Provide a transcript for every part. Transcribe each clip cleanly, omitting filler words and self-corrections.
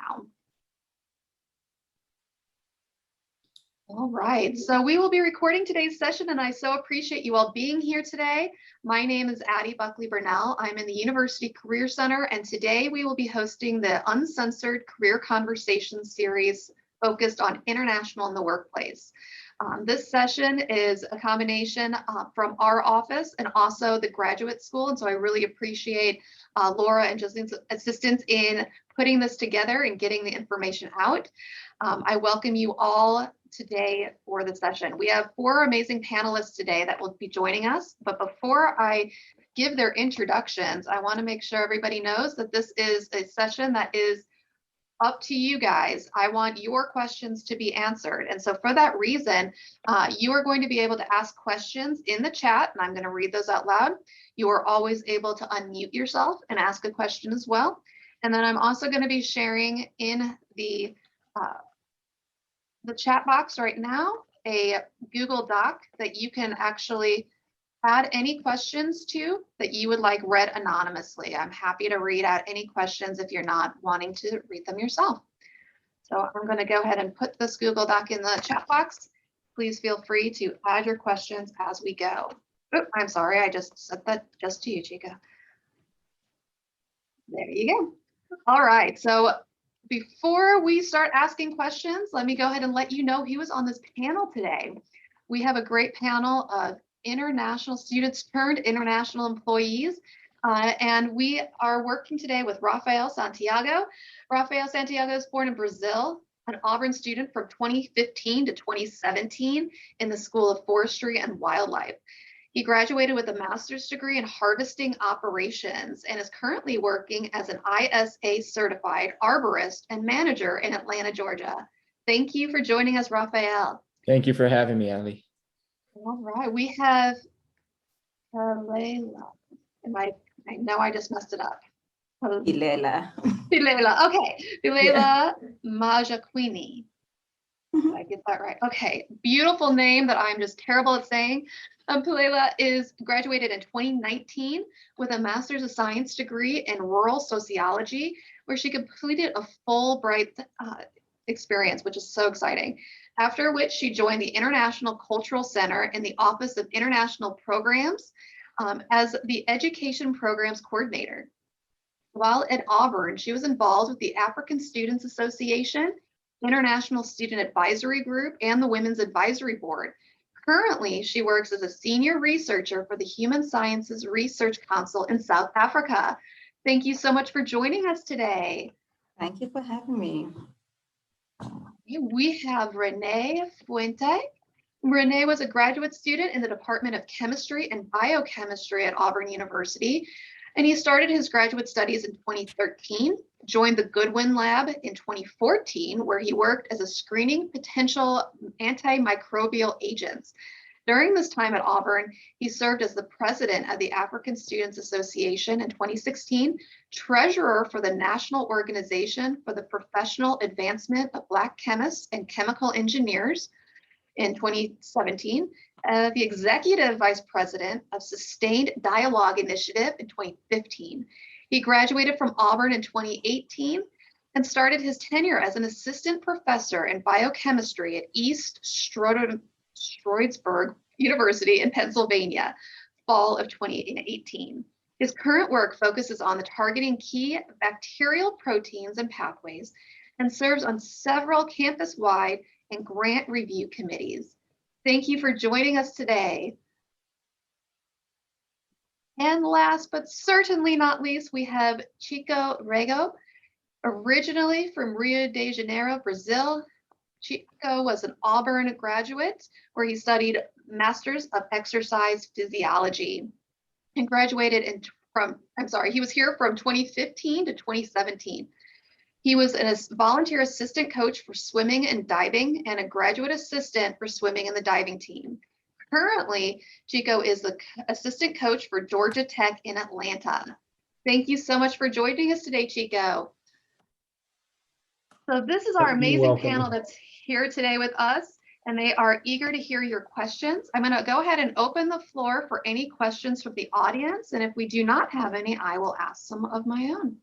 now. All right, so we will be recording today's session, and I so appreciate you all being here today. My name is Addie Buckley Burnell. I'm in the University Career Center, and today we will be hosting the Uncensored Career Conversation series focused on international in the workplace. This session is a combination from our office and also the graduate school, and so I really appreciate Laura and Justin's assistance in putting this together and getting the information out. I welcome you all today for the session. We have 4 amazing panelists today that will be joining us, but before I give their introductions, I want to make sure everybody knows that this is a session that is up to you guys. I want your questions to be answered, and so for that reason, you are going to be able to ask questions in the chat, and I'm going to read those out loud. You are always able to unmute yourself and ask a question as well, and then I'm also going to be sharing in the chat box right now a Google Doc that you can actually add any questions to that you would like read anonymously. I'm happy to read out any questions if you're not wanting to read them yourself. So I'm going to go ahead and put this Google Doc in the chat box. Please feel free to add your questions as we go. Oh, I'm sorry, I just said that just to you, Chico. There you go. All right, so before we start asking questions, let me go ahead and let you know who is on this panel today. We have a great panel of international students turned international employees, and we are working today with Rafael Santiago. Rafael Santiago is born in Brazil, an Auburn student from 2015 to 2017 in the School of Forestry and Wildlife. He graduated with a master's degree in harvesting operations and is currently working as an ISA certified arborist and manager in Atlanta, Georgia. Thank you for joining us, Rafael. Thank you for having me, Ali. All right, we have Pilela. I know I just messed it up. Pilela. Pilela, okay. Pilela Majaquini. Did I get that right? Okay, beautiful name that I'm just terrible at saying. Pilela is graduated in 2019 with a Master's of Science degree in Rural Sociology, where she completed a Fulbright experience, which is so exciting. After which she joined the International Cultural Center in the Office of International Programs as the Education Programs Coordinator. While at Auburn, she was involved with the African Students Association, International Student Advisory Group, and the Women's Advisory Board. Currently, she works as a senior researcher for the Human Sciences Research Council in South Africa. Thank you so much for joining us today. Thank you for having me. We have Renee Fuente. Renee was a graduate student in the Department of Chemistry and Biochemistry at Auburn University, and he started his graduate studies in 2013, joined the Goodwin Lab in 2014, where he worked as a screening potential antimicrobial agents. During this time at Auburn, he served as the president of the African Students Association in 2016, treasurer for the National Organization for the Professional Advancement of Black Chemists and Chemical Engineers in 2017, the executive vice president of Sustained Dialogue Initiative in 2015. He graduated from Auburn in 2018 and started his tenure as an assistant professor in biochemistry at East Stroudsburg University in Pennsylvania, fall of 2018. His current work focuses on the targeting key bacterial proteins and pathways and serves on several campus-wide and grant review committees. Thank you for joining us today. And last but certainly not least, we have Chico Rego, originally from Rio de Janeiro, Brazil. Chico was an Auburn graduate where he studied Masters of Exercise Physiology and graduated he was here from 2015 to 2017. He was a volunteer assistant coach for swimming and diving and a graduate assistant for swimming in the diving team. Currently, Chico is the assistant coach for Georgia Tech in Atlanta. Thank you so much for joining us today, Chico. So this is our amazing panel that's here today with us, and they are eager to hear your questions. I'm going to go ahead and open the floor for any questions from the audience, and if we do not have any, I will ask some of my own.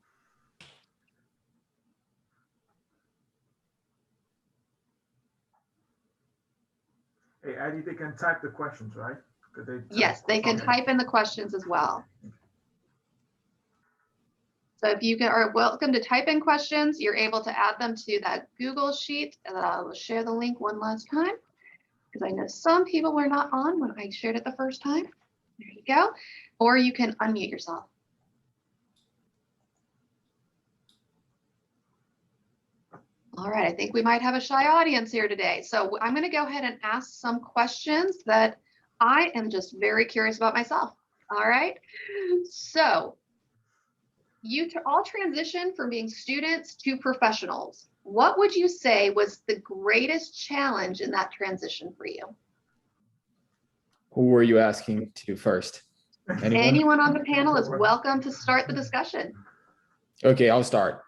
Hey, Eddie, they can type the questions, right? Could they type? Yes, they can Okay. type in the questions as well. So if you are welcome to type in questions, you're able to add them to that Google sheet. And I will share the link one last time because I know some people were not on when I shared it the first time. There you go. Or you can unmute yourself. All right, I think we might have a shy audience here today. So I'm going to go ahead and ask some questions that I am just very curious about myself. All right. So you all transitioned from being students to professionals. What would you say was the greatest challenge in that transition for you? Who were you asking to first? Anyone on the panel is welcome to start the discussion. Okay, I'll start.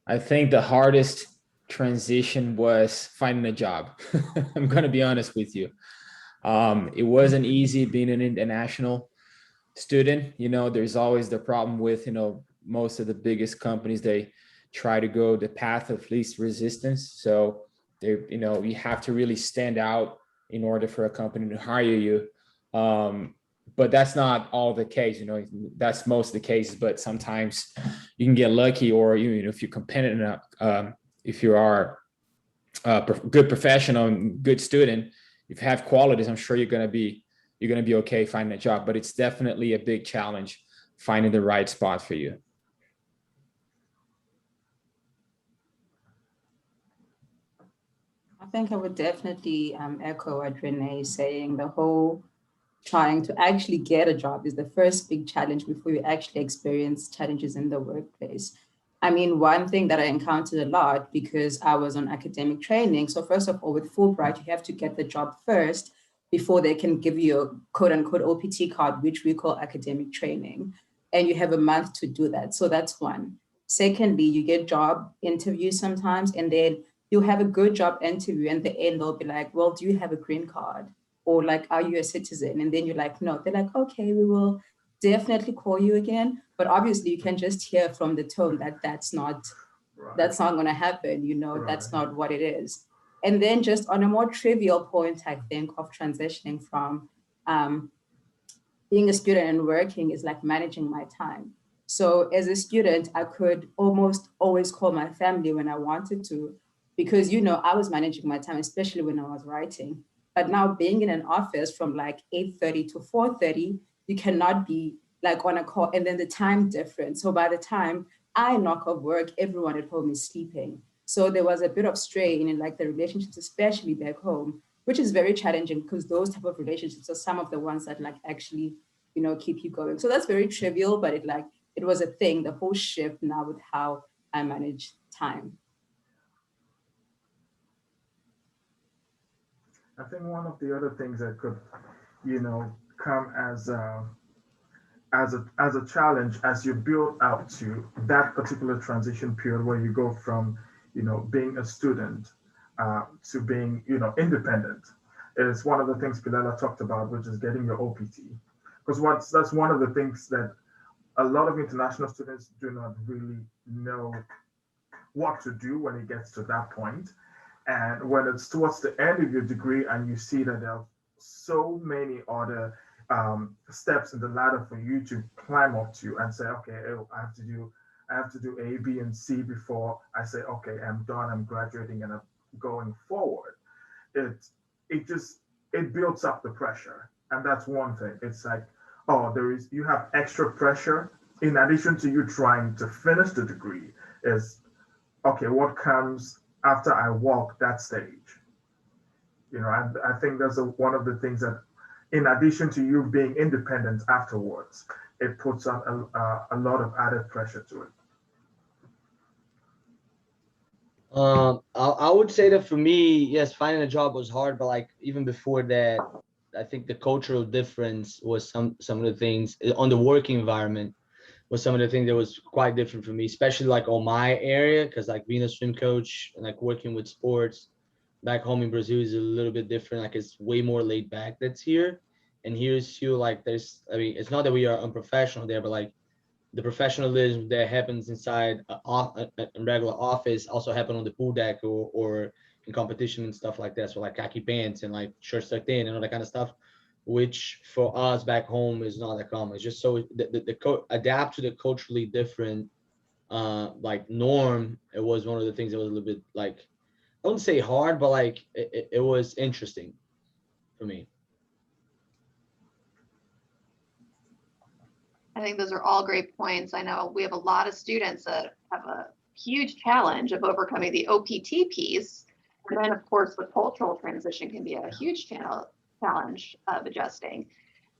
I think the hardest transition was finding a job. I'm going to be honest with you. It wasn't easy being an international student. You know, there's always the problem with, you know, most of the biggest companies, they try to go the path of least resistance. So they, you know, you have to really stand out in order for a company to hire you. But that's not all the case, you know, that's most of the cases, but sometimes you can get lucky, or, you know, if you're competitive enough, if you are a good professional and good student, if you have qualities, I'm sure you're going to be okay finding a job, but it's definitely a big challenge finding the right spot for you. I think I would definitely echo what Renee is saying. The whole trying to actually get a job is the first big challenge before you actually experience challenges in the workplace. I mean, one thing that I encountered a lot because I was on academic training. So first of all, with Fulbright, you have to get the job first before they can give you a quote unquote OPT card, which we call academic training. And you have a month to do that. So that's one. Secondly, you get job interviews sometimes, and then you have a good job interview, and the end they'll be like, well, do you have a green card? Or like, are you a citizen? And then you're like, no. They're like, okay, we will definitely call you again. But obviously you can just hear from the tone that that's not going to happen. You know, that's not what it is. And then just on a more trivial point, I think, of transitioning from being a student and working is like managing my time. So as a student, I could almost always call my family when I wanted to, because, you know, I was managing my time, especially when I was writing. But now being in an office from like 8:30 to 4:30, you cannot be like on a call, and then the time difference. So by the time I knock off work, everyone at home is sleeping. So there was a bit of strain in like the relationships, especially back home, which is very challenging because those type of relationships are some of the ones that like actually, you know, keep you going. So that's very trivial, but it was a thing, the whole shift now with how I manage time. I think one of the other things that could, you know, come as a challenge as you build out to that particular transition period where you go from, you know, being a student to being, you know, independent, is one of the things Pilela talked about, which is getting your OPT. Because that's one of the things that a lot of international students do not really know what to do when it gets to that point. And when it's towards the end of your degree and you see that there are so many other steps in the ladder for you to climb up to and say, okay, I have to do A, B, and C before I say, okay, I'm done, I'm graduating, and I'm going forward. It builds up the pressure, and that's one thing. It's like, oh, you have extra pressure in addition to you trying to finish the degree. Is okay, what comes after I walk that stage? You know, I think that's one of the things that, in addition to you being independent afterwards, it puts on a lot of added pressure to it. I would say that for me, yes, finding a job was hard, but like even before that, I think the cultural difference was some of the things on the working environment was some of the things that was quite different for me, especially like on my area, because like being a swim coach and like working with sports back home in Brazil is a little bit different. Like it's way more laid back that's here. And here's too, like there's, I mean, it's not that we are unprofessional there, but like the professionalism that happens inside a regular office also happen on the pool deck or in competition and stuff like that. So like khaki pants and like shirts tucked in and all that kind of stuff, which for us back home is not that common. It's just so adapt to the culturally different like norm. It was one of the things that was a little bit like, I wouldn't say hard, but like it was interesting for me. I think those are all great points. I know we have a lot of students that have a huge challenge of overcoming the OPT piece. And then, of course, the cultural transition can be a huge challenge of adjusting.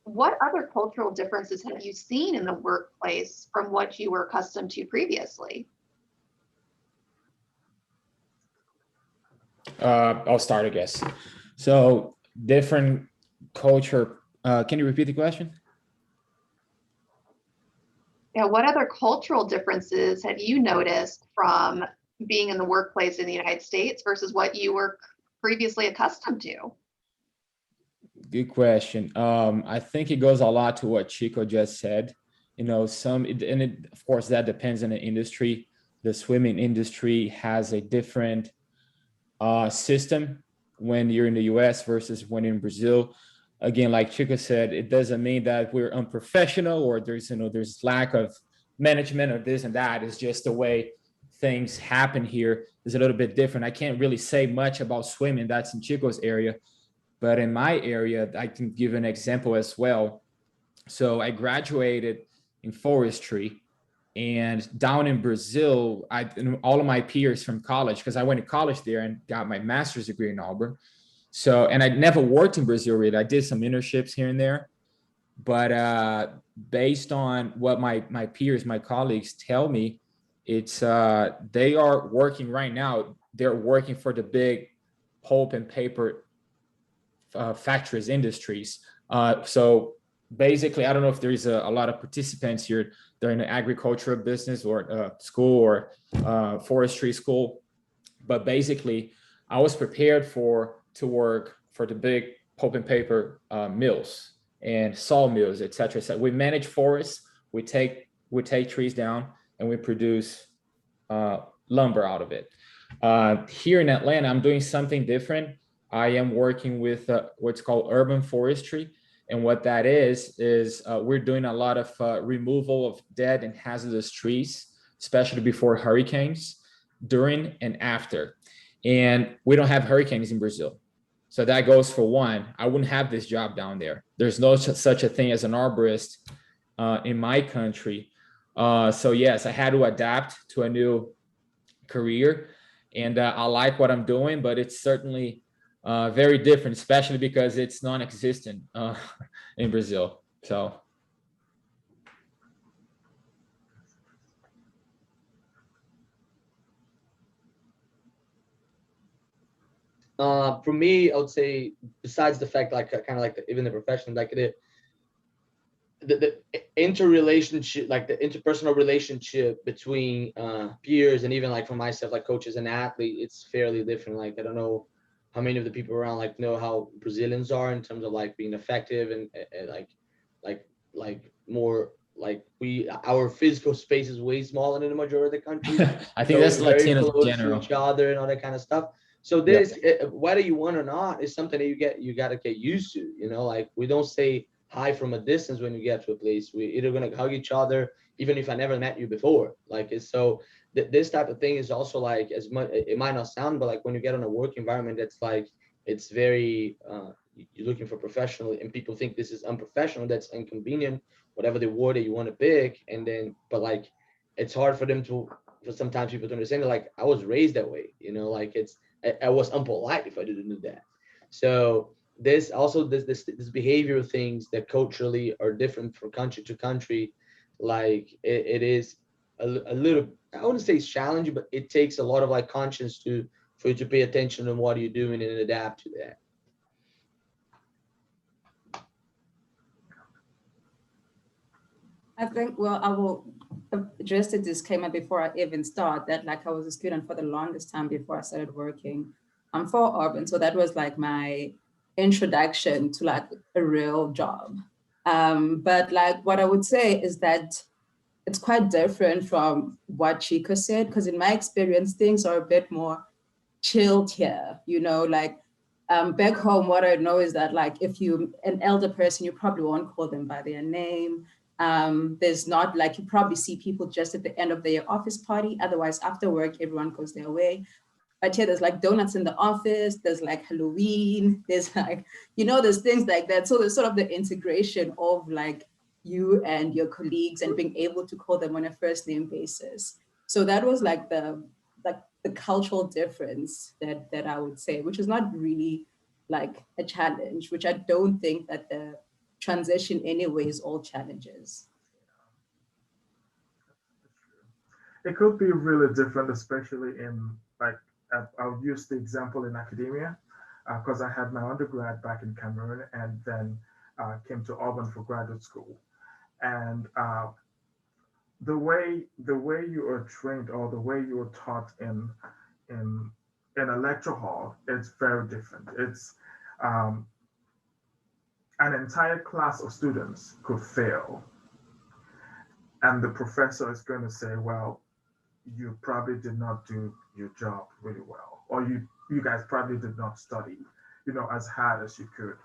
What other cultural differences have you seen in the workplace from what you were accustomed to previously? I'll start, I guess. So different culture. Can you repeat the question? Yeah, what other cultural differences have you noticed from being in the workplace in the United States versus what you were previously accustomed to? Good question. I think it goes a lot to what Chico just said. You know, of course, that depends on the industry. The swimming industry has a different system when you're in the US versus when in Brazil. Again, like Chico said, it doesn't mean that we're unprofessional or there's lack of management or this and that. It's just the way things happen here is a little bit different. I can't really say much about swimming. That's in Chico's area. But in my area, I can give an example as well. So I graduated in forestry, and down in Brazil, all of my peers from college, because I went to college there and got my master's degree in Auburn. So, and I never worked in Brazil really. I did some internships here and there, but based on what my peers, my colleagues tell me, it's they are working right now. They're working for the big pulp and paper factories, industries. So basically, I don't know if there's a lot of participants here. They're in the agricultural business or school or forestry school. But basically, I was prepared to work for the big pulp and paper mills and sawmills, et cetera. So we manage forests, we take trees down, and we produce lumber out of it. Here in Atlanta, I'm doing something different. I am working with what's called urban forestry. And what that is we're doing a lot of removal of dead and hazardous trees, especially before hurricanes, during and after. And we don't have hurricanes in Brazil. So that goes for one. I wouldn't have this job down there. There's no such a thing as an arborist in my country. So yes, I had to adapt to a new career, and I like what I'm doing, but it's certainly very different, especially because it's non-existent in Brazil. So. For me, I would say, besides the fact, like kind of like even the profession, like the interrelationship, like the interpersonal relationship between peers, and even like for myself, like coaches and athlete, it's fairly different. Like I don't know how many of the people around like know how Brazilians are in terms of like being effective and like more like our physical space is way smaller than the majority of the country. I think that's Latinos in general. Each other and all that kind of stuff. So this, whether you want or not, is something that you got to get used to. You know, like we don't say hi from a distance when you get to a place. We either gonna hug each other, even if I never met you before. Like it's so this type of thing is also like, as much, it might not sound, but like when you get on a work environment that's like, it's very you're looking for professional, and people think this is unprofessional, that's inconvenient, whatever the word that you want to pick. And then, but like it's hard for them to, for sometimes people to understand that, like I was raised that way, you know, like I was unpolite if I didn't do that. So this also this behavioral things that culturally are different from country to country, like it is a little, I wouldn't say it's challenging, but it takes a lot of like conscience for you to pay attention to what you're doing and adapt to that. I think, well, I will address the disclaimer before I even start that, like, I was a student for the longest time before I started working. I'm for urban, so that was like my introduction to like a real job. But like what I would say is that it's quite different from what Chico said, because in my experience, things are a bit more chilled here, you know, like back home, what I know is that like if you an elder person, you probably won't call them by their name. There's not like you probably see people just at the end of their office party. Otherwise, after work, everyone goes their way. But here there's like donuts in the office, there's like Halloween, there's like, you know, there's things like that. So there's sort of the integration of like you and your colleagues and being able to call them on a first name basis. So that was like the cultural difference that I would say, which is not really like a challenge, which I don't think that the transition anyway is all challenges. It could be really different, especially in like I'll use the example in academia because I had my undergrad back in Cameroon and then came to Auburn for graduate school. And the way you are trained or the way you are taught in in a lecture hall, it's very different. It's um, an entire class of students could fail, and the professor is going to say, "Well, you probably did not do your job really well, or you guys probably did not study, as hard as you could."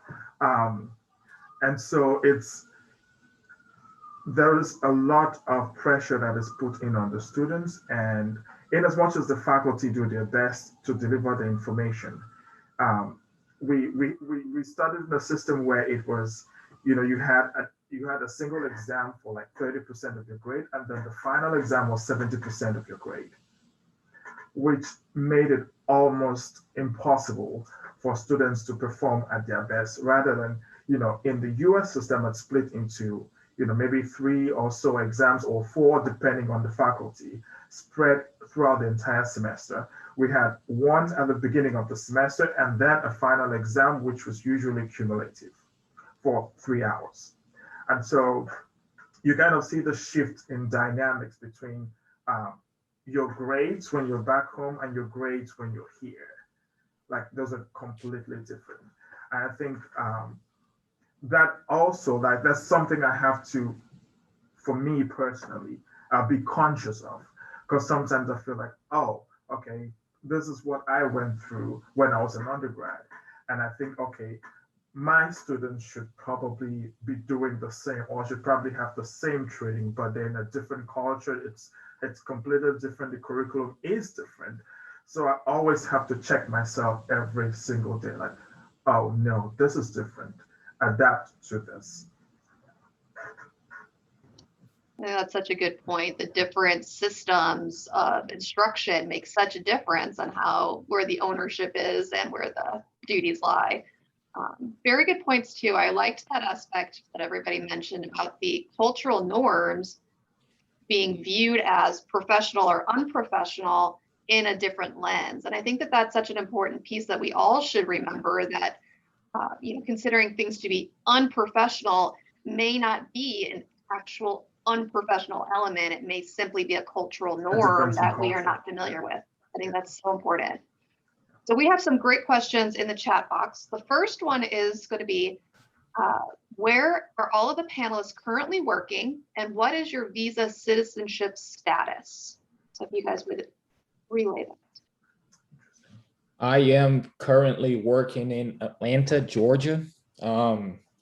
Um, and so there is a lot of pressure that is put in on the students, and in as much as the faculty do their best to deliver the information, um, we started in a system where it was, you had a single exam for like 30% of your grade, and then the final exam was 70% of your grade, which made it almost impossible for students to perform at their best. Rather than, in the US system, it's split into, maybe 3 or so exams or 4, depending on the faculty, spread throughout the entire semester. We had one at the beginning of the semester and then a final exam, which was usually cumulative for 3 hours. And so you kind of see the shift in dynamics between your grades when you're back home and your grades when you're here. Like those are completely different. And I think that also, like, that's something I have to, for me personally, be conscious of. Because sometimes I feel like, oh, okay, this is what I went through when I was an undergrad. And I think, okay, my students should probably be doing the same, or should probably have the same training, but they're in a different culture. It's completely different. The curriculum is different. So I always have to check myself every single day, like, oh no, this is different. Adapt to this. Yeah, that's such a good point. The different systems of instruction make such a difference on where the ownership is and where the duties lie. Very good points too. I liked that aspect that everybody mentioned about the cultural norms being viewed as professional or unprofessional in a different lens. And I think that that's such an important piece that we all should remember, that considering things to be unprofessional may not be an actual unprofessional element. It may simply be a cultural norm that we are not familiar with. I think that's so important. So we have some great questions in the chat box. The first one is going to be, where are all of the panelists currently working, and what is your visa citizenship status? So if you guys would relay that. I am currently working in Atlanta, Georgia,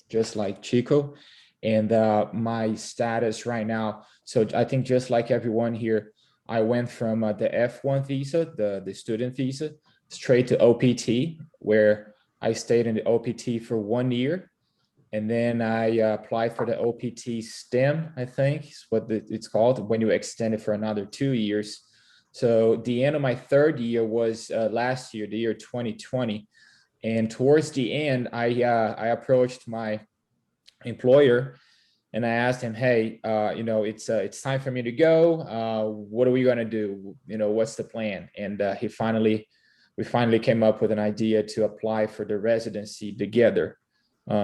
just like Chico. And my status right now, so I think just like everyone here, I went from the F1 visa, the student visa, straight to OPT, where I stayed in the OPT for 1 year. And then I applied for the OPT STEM, I think is what it's called, when you extend it for another 2 years. So the end of my 3rd year was last year, the year 2020. And towards the end, I approached my employer and I asked him, hey, it's time for me to go. What are we going to do? What's the plan? And we finally came up with an idea to apply for the residency together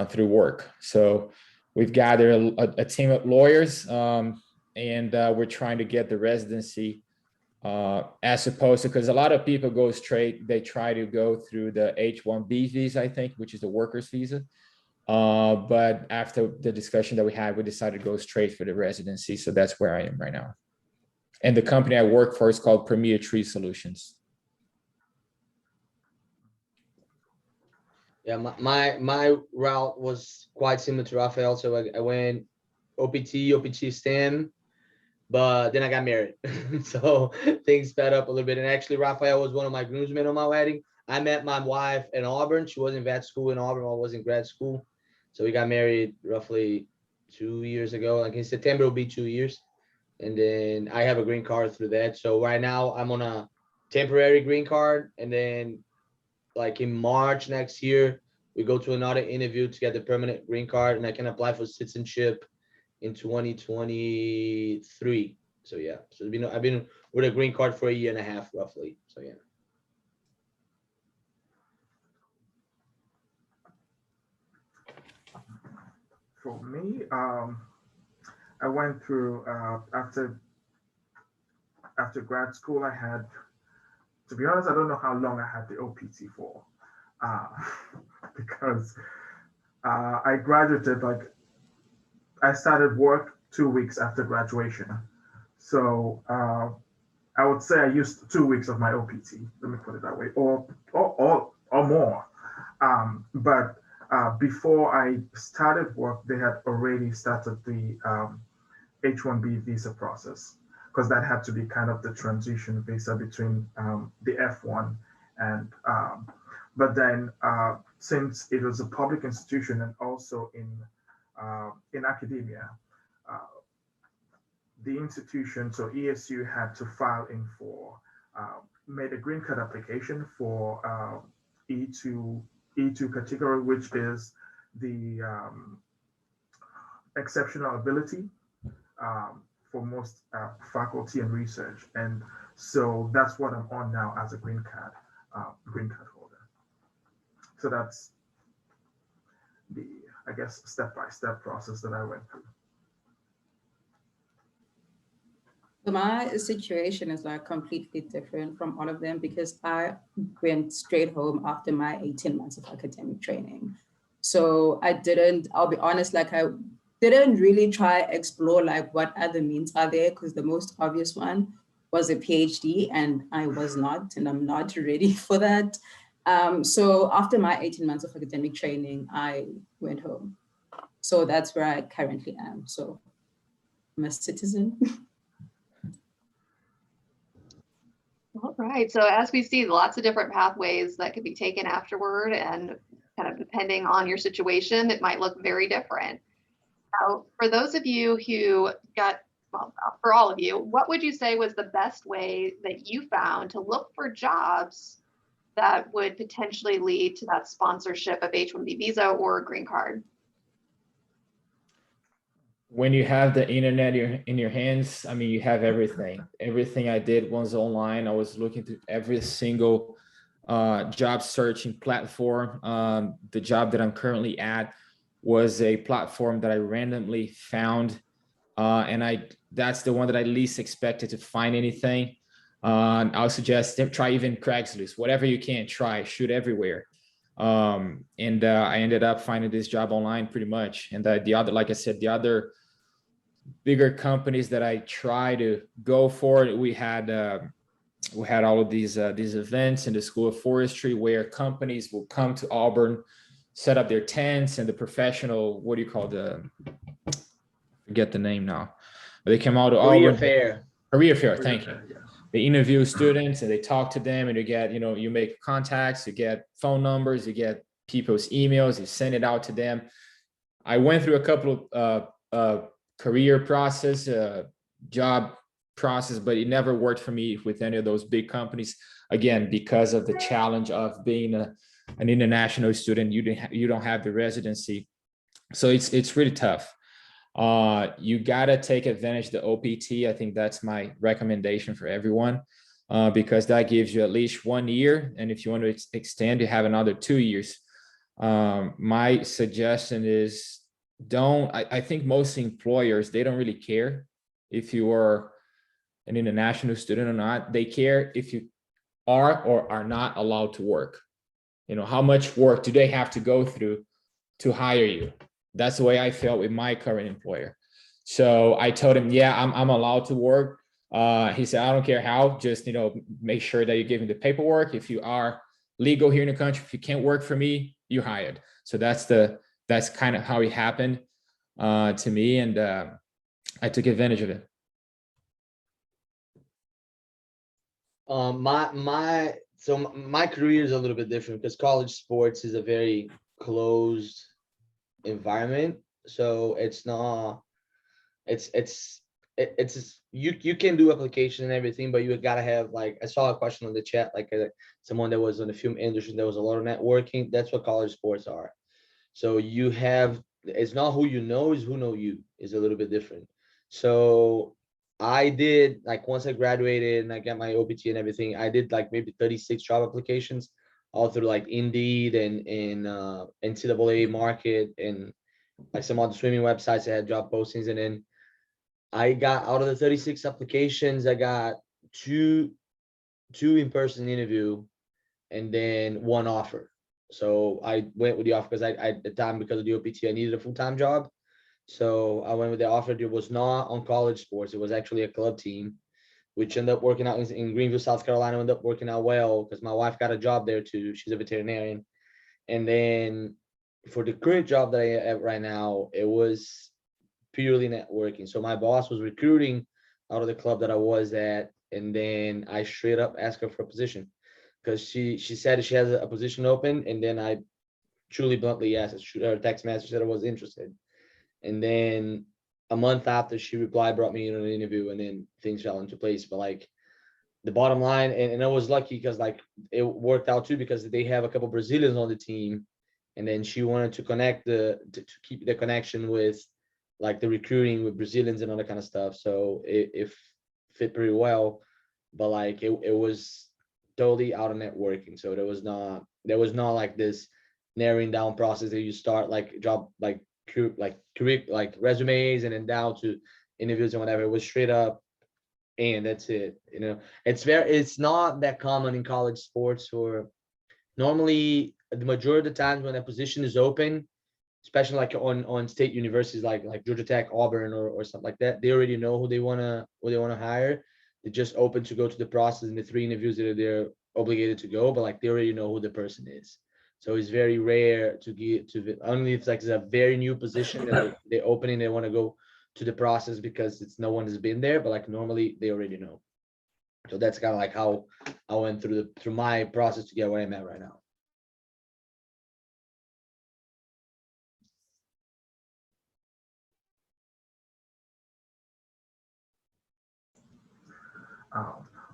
through work. So we've gathered a team of lawyers, and we're trying to get the residency as opposed to, because a lot of people go straight, they try to go through the H-1B visa, I think, which is the worker's visa. But after the discussion that we had, we decided to go straight for the residency. So that's where I am right now. And the company I work for is called Premier Tree Solutions. Yeah, my route was quite similar to Raphael. So I went OPT STEM, but then I got married. So things sped up a little bit. And actually, Raphael was one of my groomsmen on my wedding. I met my wife in Auburn. She was in vet school in Auburn. I was in grad school. So we got married roughly 2 years ago. Like in September will be 2 years. And then I have a green card through that. So right now I'm on a temporary green card. And then like in March next year, we go to another interview to get the permanent green card, and I can apply for citizenship in 2023. So yeah, so I've been with a green card for a year and a half roughly. So yeah. For me, I went through after grad school. I had, to be honest, I don't know how long I had the OPT for, uh, because I graduated like I started work 2 weeks after graduation. So I would say I used 2 weeks of my OPT. Let me put it that way, or more. But before I started work, they had already started the H-1B visa process, because that had to be kind of the transition visa between the F1 and. But then, since it was a public institution and also in academia, uh, the institution, so ESU, had to file in for, made a green card application for E2 category, which is the exceptional ability for most faculty and research. And so that's what I'm on now as a green card holder. So that's the, I guess, step-by-step process that I went through. So my situation is like completely different from all of them because I went straight home after my 18 months of academic training. So I'll be honest, like I didn't really try explore like what other means are there, because the most obvious one was a PhD, and I was not, and I'm not ready for that. So after my 18 months of academic training, I went home. So that's where I currently am. So I'm a citizen. All right. So as we see, lots of different pathways that could be taken afterward, and kind of depending on your situation, it might look very different. Now, for those of you who well, for all of you, what would you say was the best way that you found to look for jobs that would potentially lead to that sponsorship of H-1B visa or a green card? When you have the internet in your hands, I mean, you have everything. Everything I did was online. I was looking through every single job searching platform. The job that I'm currently at was a platform that I randomly found. And that's the one that I least expected to find anything. I would suggest try even Craigslist, whatever you can try, shoot everywhere. And I ended up finding this job online pretty much. And the other, like I said, the other bigger companies that I try to go for, we had all of these events in the School of Forestry where companies will come to Auburn, set up their tents, and the professional, what do you call forget the name now, but they come out to Career Auburn. fair. Career fair, thank you. Yes. They interview students and they talk to them, and you get, you make contacts, you get phone numbers, you get people's emails, you send it out to them. I went through a couple of career process, job process, but it never worked for me with any of those big companies. Again, because of the challenge of being an international student, you don't have the residency, so it's really tough. You gotta take advantage of the OPT. I think that's my recommendation for everyone, because that gives you at least 1 year, and if you want to extend, you have another 2 years. My suggestion is I think most employers, they don't really care if you are an international student or not. They care if you are or are not allowed to work. How much work do they have to go through to hire you? That's the way I felt with my current employer. So I told him, yeah, I'm allowed to work. He said, I don't care how, just, make sure that you give me the paperwork. If you are legal here in the country, if you can't work for me, you're hired. So that's kind of how it happened to me, and I took advantage of it. My career is a little bit different because college sports is a very closed environment. So it's not, you can do application and everything, but you gotta have, like, I saw a question on the chat, like someone that was in the film industry, there was a lot of networking. That's what college sports are. So you have, it's not who you know, is who know you, is a little bit different. So I did, like, once I graduated and I got my OPT and everything, I did like maybe 36 job applications all through like Indeed and NCAA Market and like some other swimming websites that had job postings. And then I got, out of the 36 applications, I got two in-person interview and then one offer. So I went with the offer because I at the time, because of the OPT, I needed a full-time job. So I went with the offer. It was not on college sports. It was actually a club team, which ended up working out in Greenville, South Carolina, ended up working out well because my wife got a job there too. She's a veterinarian. And then for the current job that I have right now, it was purely networking. So my boss was recruiting out of the club that I was at, and then I straight up asked her for a position because she said she has a position open, and then I truly bluntly asked her a text message that I was interested. And then a month after she replied, brought me in an interview, and then things fell into place. But like the bottom line, and I was lucky because like it worked out too, because they have a couple Brazilians on the team, and then she wanted to connect to keep the connection with like the recruiting with Brazilians and all that kind of stuff. So it fit pretty well, but like it was totally out of networking. So there was not like this narrowing down process that you start like job like career like resumes and then down to interviews and whatever. It was straight up and that's it. You know, it's not that common in college sports, or normally the majority of the times when a position is open, especially like on state universities like Georgia Tech, Auburn, or something like that, they already know who they wanna hire. They're just open to go to the process and the 3 interviews that they're obligated to go, but like they already know who the person is. So it's very rare to get to only if it's a very new position that they open and they want to go to the process because it's no one has been there, but like normally they already know. So that's kind of like how I went through my process to get where I'm at right now.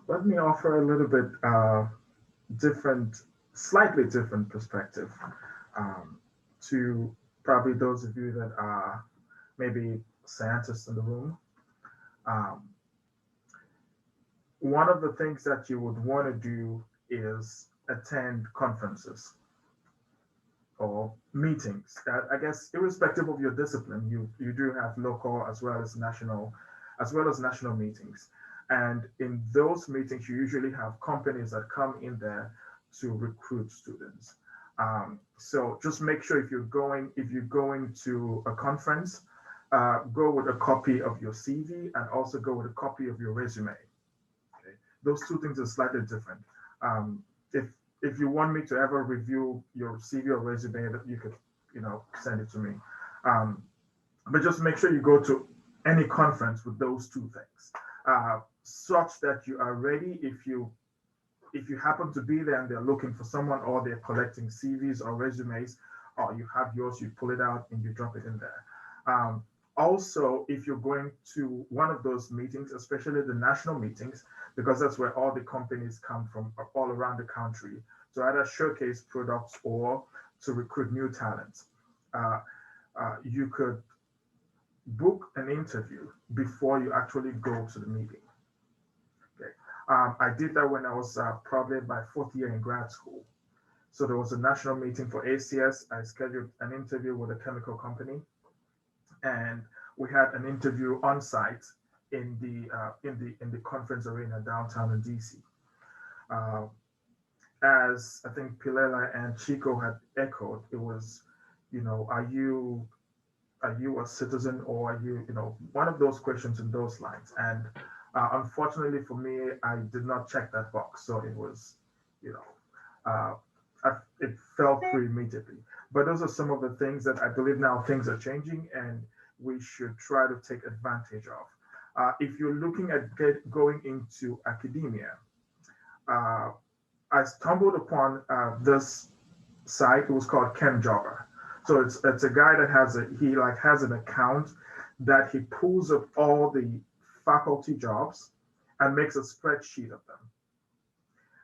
Let me offer a little bit slightly different perspective to probably those of you that are maybe scientists in the room. One of the things that you would want to do is attend conferences or meetings. I guess irrespective of your discipline, you do have local as well as national meetings. And in those meetings, you usually have companies that come in there to recruit students. So just make sure if you're going to a conference, go with a copy of your CV and also go with a copy of your resume. Okay? Those two things are slightly different. If you want me to ever review your CV or resume, that you could send it to me. But just make sure you go to any conference with those two things, such that you are ready if you happen to be there and they're looking for someone, or they're collecting CVs or resumes, or you have yours, you pull it out and you drop it in there. Also, if you're going to one of those meetings, especially the national meetings, because that's where all the companies come from all around the country to either showcase products or to recruit new talents, you could book an interview before you actually go to the meeting. Okay. I did that when I was probably my 4th year in grad school. So there was a national meeting for ACS. I scheduled an interview with a chemical company, and we had an interview on site in the conference arena downtown in DC. As I think Pilela and Chico had echoed, it was, are you a citizen, or are you, one of those questions in those lines. And unfortunately for me, I did not check that box. So it was, it fell through immediately. But those are some of the things that I believe now things are changing and we should try to take advantage of. If you're looking at going into academia, uh, I stumbled upon this site. It was called ChemJobber. So it's a guy that has an account that he pulls up all the faculty jobs and makes a spreadsheet of them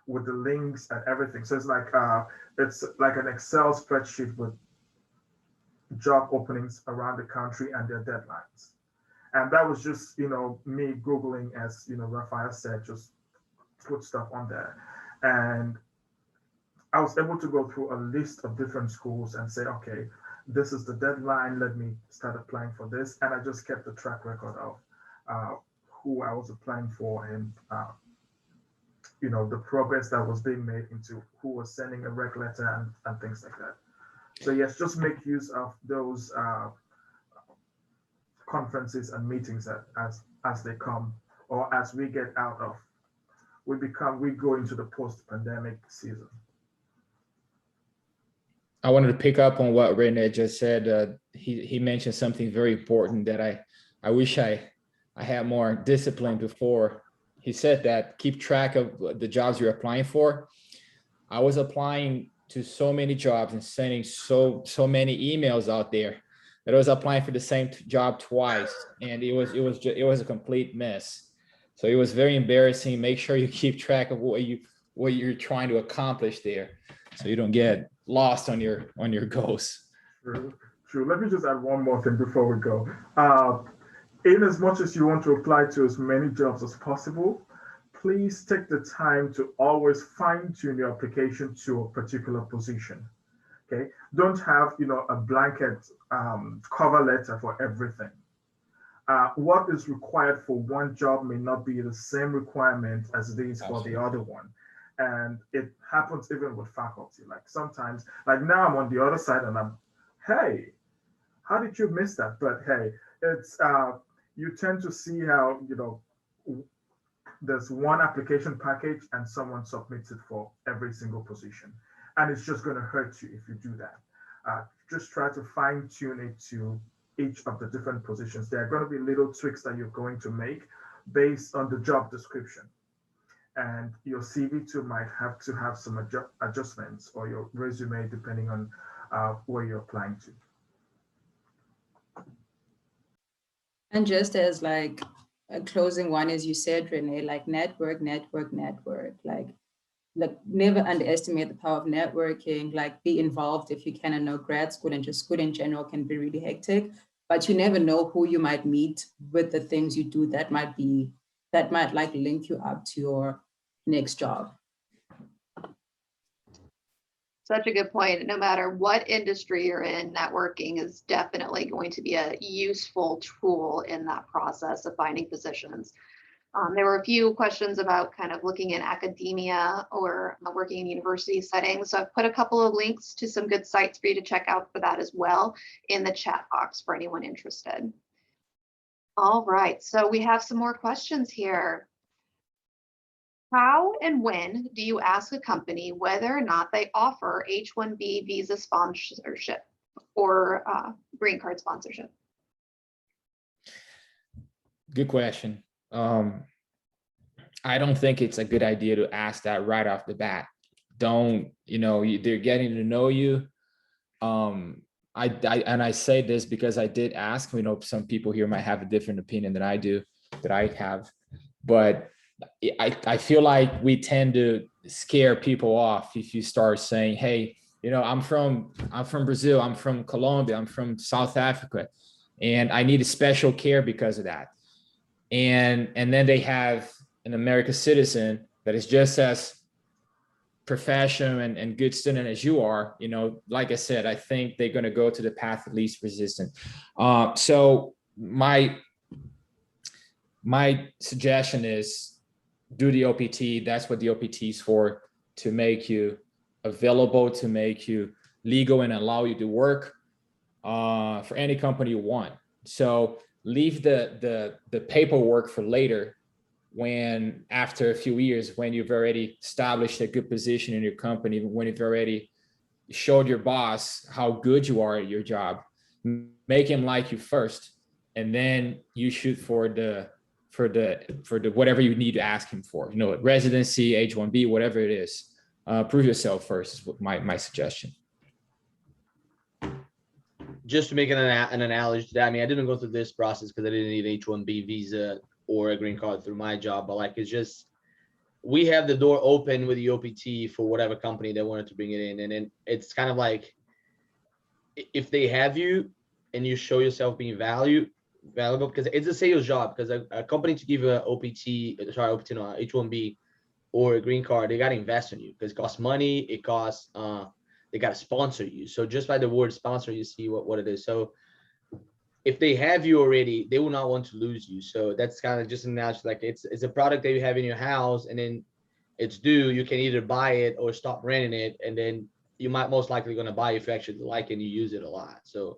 with the links and everything. So it's like an Excel spreadsheet with job openings around the country and their deadlines. And that was just me Googling, as Raphael said, just put stuff on there. And I was able to go through a list of different schools and say, okay, this is the deadline. Let me start applying for this. And I just kept a track record of who I was applying for and the progress that was being made into who was sending a rec letter and things like that. So yes, just make use of those conferences and meetings as they come, or as we get out of, we go into the post-pandemic season. I wanted to pick up on what Renee just said. He mentioned something very important that I wish I had more discipline before. He said that keep track of the jobs you're applying for. I was applying to so many jobs and sending so many emails out there that I was applying for the same job twice, and it was a complete mess. So it was very embarrassing. Make sure you keep track of what you're trying to accomplish there, so you don't get lost on your goals. True. Let me just add one more thing before we go. In as much as you want to apply to as many jobs as possible, please take the time to always fine-tune your application to a particular position. Okay, don't have a blanket cover letter for everything. What is required for one job may not be the same requirement as it is for the other one. And it happens even with faculty. Like sometimes, like now I'm on the other side and hey, how did you miss that? But hey, it's you tend to see how there's one application package and someone submits it for every single position, and it's just going to hurt you if you do that. Just try to fine tune it to each of the different positions. There are going to be little tweaks that you're going to make based on the job description. And your CV too might have to have some adjustments, or your resume, depending on where you're applying to. And just as like a closing one, as you said, Renee, like network, like never underestimate the power of networking, like be involved if you can. I know grad school and just school in general can be really hectic, but you never know who you might meet with the things you do that might like link you up to your next job. Such a good point. No matter what industry you're in, networking is definitely going to be a useful tool in that process of finding positions. There were a few questions about kind of looking in academia or working in university settings. So I've put a couple of links to some good sites for you to check out for that as well in the chat box for anyone interested. All right, so we have some more questions here. How and when do you ask a company whether or not they offer H-1B visa sponsorship or green card sponsorship? Good question. I don't think it's a good idea to ask that right off the bat. They're getting to know you. I say this because I did ask. Some people here might have a different opinion than I have, but I feel like we tend to scare people off if you start saying, hey, I'm from Brazil, I'm from Colombia, I'm from South Africa, and I need a special care because of that. And then they have an American citizen that is just as professional and good student as you are. Like I said, I think they're going to go to the path of least resistance. So my suggestion is do the OPT. That's what the OPT is for, to make you available, to make you legal and allow you to work for any company you want. So leave the paperwork for later when after a few years, when you've already established a good position in your company, when you've already showed your boss how good you are at your job, make him like you first, and then you shoot for the whatever you need to ask him for, you know, residency, H-1B, whatever it is. Prove yourself first is what my suggestion. Just to make an analogy to that, I mean, I didn't go through this process because I didn't need an H-1B visa or a green card through my job, but like, it's just, we have the door open with the OPT for whatever company they wanted to bring it in. And then it's kind of like, if they have you and you show yourself being valuable, because it's a sales job, because a company to give a OPT, no, H-1B or a green card, they got to invest in you because it costs money. It costs, they got to sponsor you. So just by the word sponsor, you see what it is. So if they have you already, they will not want to lose you. So that's kind of just an analogy, like it's a product that you have in your house, and then it's due. You can either buy it or stop renting it, and then you might most likely going to buy if you actually like it and you use it a lot. So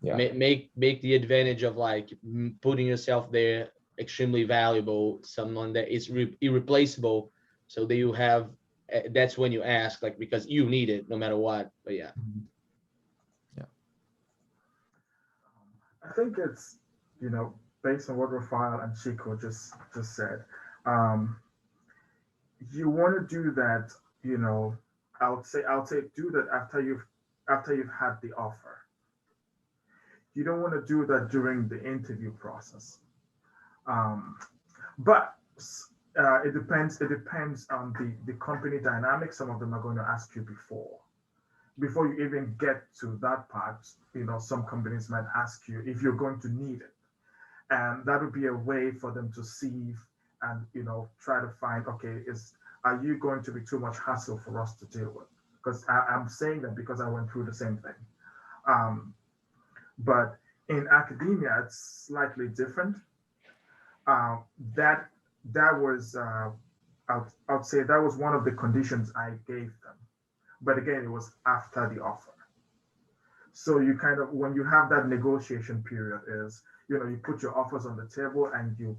yeah, make the advantage of like putting yourself there extremely valuable, someone that is irreplaceable, so that you have, that's when you ask, like, because you need it no matter what. But yeah. Yeah. I think it's, you know, based on what Rafael and Chico just said, you want to do that, you know, I would say do that after you've had the offer. You don't want to do that during the interview process. But it depends on the company dynamic. Some of them are going to ask you before you even get to that part. You know, some companies might ask you if you're going to need it, and that would be a way for them to sieve and, you know, try to find, okay, are you going to be too much hassle for us to deal with? Because I'm saying that because I went through the same thing. But in academia, it's slightly different. That was, I'd say that was one of the conditions I gave them. But again, it was after the offer. So you kind of, when you have that negotiation period, is, you know, you put your offers on the table and you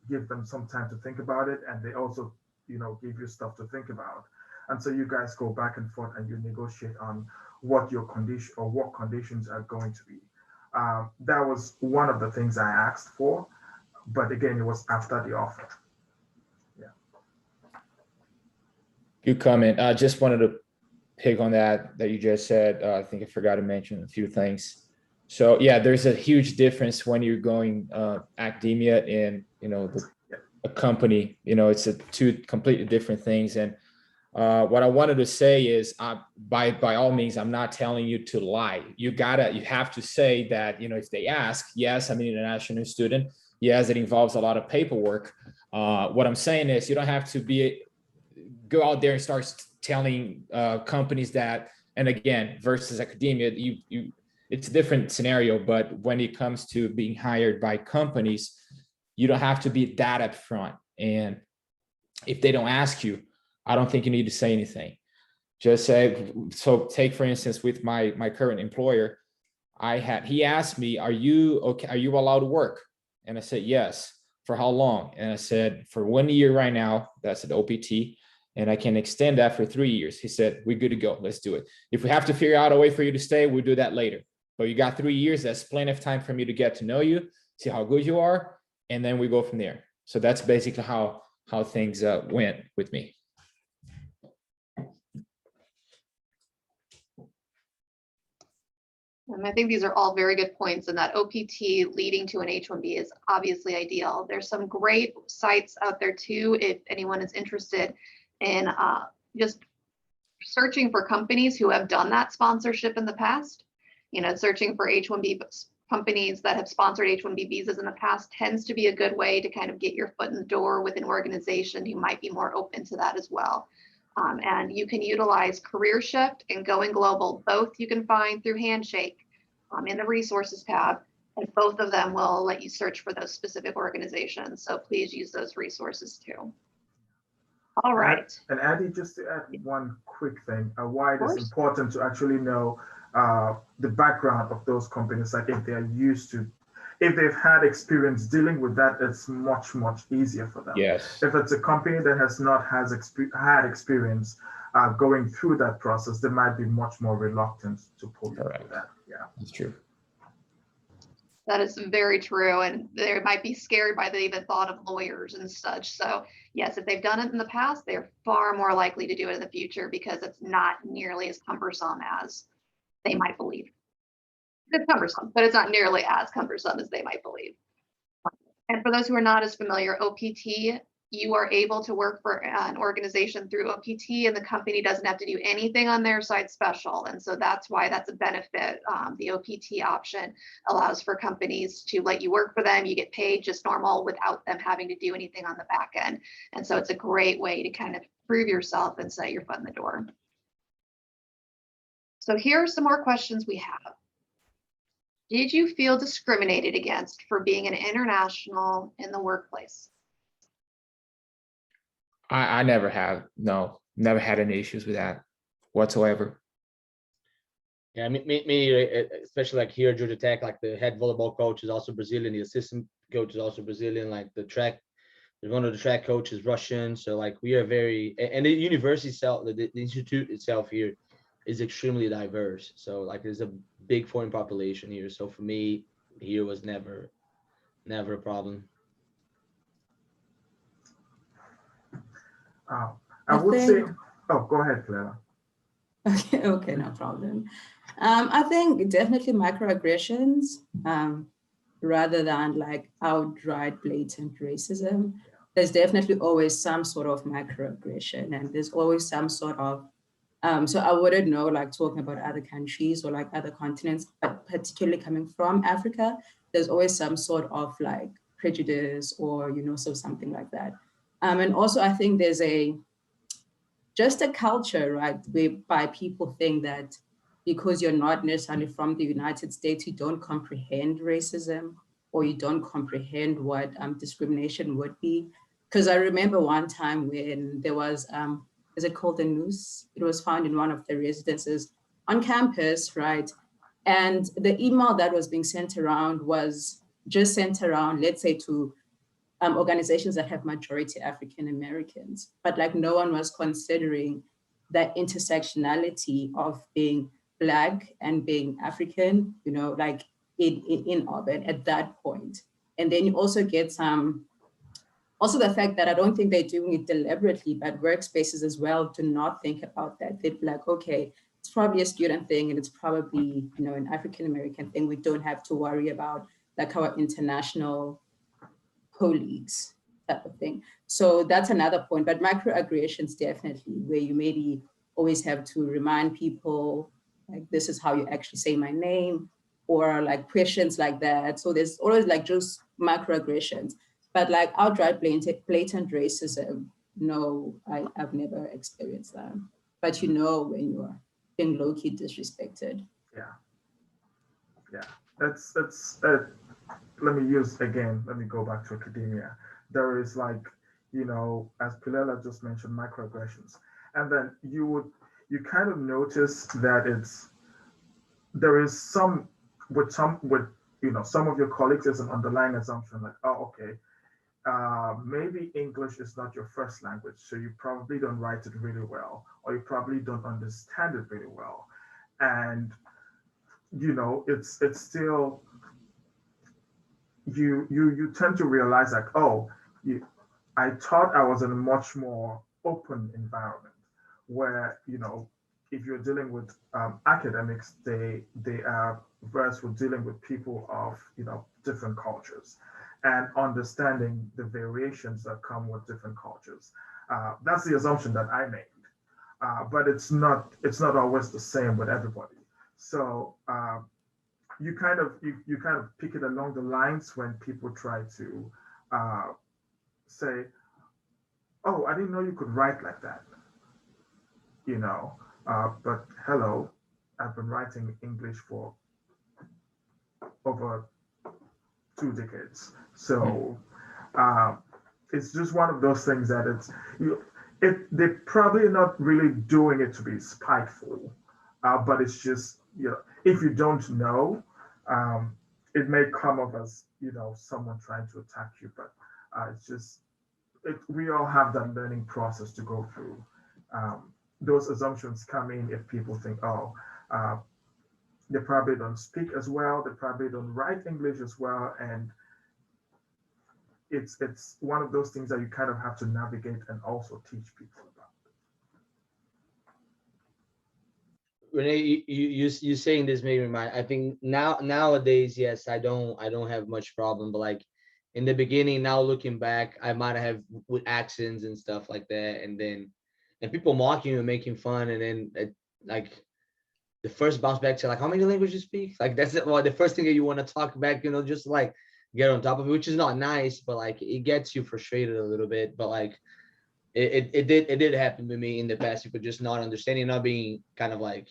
give them some time to think about it, and they also, you know, give you stuff to think about. And so you guys go back and forth and you negotiate on what your condition or what conditions are going to be. That was one of the things I asked for, but again, it was after the offer. Yeah. Good comment. I just wanted to pick on that you just said. I think I forgot to mention a few things. So yeah, there's a huge difference when you're going academia and, you know, a company. You know, it's two completely different things. And what I wanted to say is, by all means, I'm not telling you to lie. You have to say that, you know, if they ask, yes, I'm an international student. Yes, it involves a lot of paperwork. What I'm saying is, you don't have to go out there and start telling companies that. And again, versus academia, it's a different scenario. But when it comes to being hired by companies, you don't have to be that upfront. And if they don't ask you, I don't think you need to say anything. Just say, so take, for instance, with my current employer, he asked me, are you okay? Are you allowed to work? And I said, yes. For how long? And I said, for 1 year right now, that's an OPT. And I can extend that for 3 years. He said, we're good to go. Let's do it. If we have to figure out a way for you to stay, we'll do that later. But you got 3 years. That's plenty of time for me to get to know you, see how good you are. And then we go from there. So that's basically how things went with me. And I think these are all very good points, and that OPT leading to an H-1B is obviously ideal. There's some great sites out there too, if anyone is interested in just searching for companies who have done that sponsorship in the past. You know, searching for H-1B companies that have sponsored H-1B visas in the past tends to be a good way to kind of get your foot in the door with an organization who might be more open to that as well. And you can utilize Career Shift and Going Global. Both you can find through Handshake in the resources tab, and both of them will let you search for those specific organizations. So please use those resources too. All right. And Addy, just to add one quick thing, why it is important to actually know the background of those companies, like if they are used to, if they've had experience dealing with that, it's much, much easier for them. Yes. If it's a company that has not had experience going through that process, they might be much more reluctant to pull you through Correct. that. Yeah. That's true. That is very true. And they might be scared by the even thought of lawyers and such. So yes, if they've done it in the past, they're far more likely to do it in the future because it's not nearly as cumbersome as they might believe. It's cumbersome, but it's not nearly as cumbersome as they might believe. And for those who are not as familiar, OPT, you are able to work for an organization through OPT and the company doesn't have to do anything on their side special. And so that's why that's a benefit. The OPT option allows for companies to let you work for them. You get paid just normal without them having to do anything on the back end. And so it's a great way to kind of prove yourself and set your foot in the door. So here are some more questions we have. Did you feel discriminated against for being an international in the workplace? I never have, no, never had any issues with that whatsoever. Yeah, me, especially like here at Georgia Tech, like the head volleyball coach is also Brazilian, the assistant coach is also Brazilian, like one of the track coaches is Russian. So like we are very, and the university itself, the institute itself here is extremely diverse. So like there's a big foreign population here. So for me, here was never a problem. I would say, oh, go ahead, Clara. Okay, no problem. I think definitely microaggressions, rather than like outright blatant racism. There's definitely always some sort of microaggression, and there's always some sort of, so I wouldn't know, like talking about other countries or like other continents, but particularly coming from Africa, there's always some sort of like prejudice or, so something like that. And also I think there's just a culture, right, whereby people think that because you're not necessarily from the United States, you don't comprehend racism or you don't comprehend what discrimination would be. Because I remember one time when there was, is it called a noose? It was found in one of the residences on campus, right? And the email that was being sent around was just sent around, let's say, to organizations that have majority African Americans, but like no one was considering that intersectionality of being Black and being African, like in Auburn at that point. And then you also get also the fact that I don't think they're doing it deliberately, but workspaces as well do not think about that. They'd be like, okay, it's probably a student thing and it's probably, an African American thing. We don't have to worry about like our international colleagues type of thing. So that's another point, but microaggressions definitely, where you maybe always have to remind people, like, this is how you actually say my name, or like questions like that. So there's always like just microaggressions, but like outright blatant racism, no, I've never experienced that. But when you are being low-key disrespected. Yeah, that's let me go back to academia. There is like, as Pilela just mentioned, microaggressions. And then you kind of notice that there is some of your colleagues, there's an underlying assumption like, oh, okay, maybe English is not your first language, so you probably don't write it really well, or you probably don't understand it really well. And it's still, you tend to realize like, oh, I thought I was in a much more open environment where, if you're dealing with academics, they are versed with dealing with people of, different cultures and understanding the variations that come with different cultures. That's the assumption that I made, but it's not always the same with everybody. So you kind of pick it along the lines when people try to say, "Oh, I didn't know you could write like that," But hello, I've been writing English for over 2 decades, so it's just one of those things that they're probably not really doing it to be spiteful, but it's just, if you don't know, it may come off as someone trying to attack you, but it's just we all have that learning process to go through. Those assumptions come in if people think, oh, uh, they probably don't speak as well, they probably don't write English as well, and it's one of those things that you kind of have to navigate and also teach people about. Renee, you saying this made me remind. I think nowadays, yes, I don't have much problem, but like in the beginning, now looking back, I might have with accents and stuff like that, and people mocking you and making fun, and then like the first bounce back to like how many languages you speak, like that's well, the first thing that you want to talk back, just like get on top of it, which is not nice, but like it gets you frustrated a little bit, but like it did happen to me in the past. People just not understanding, not being kind of like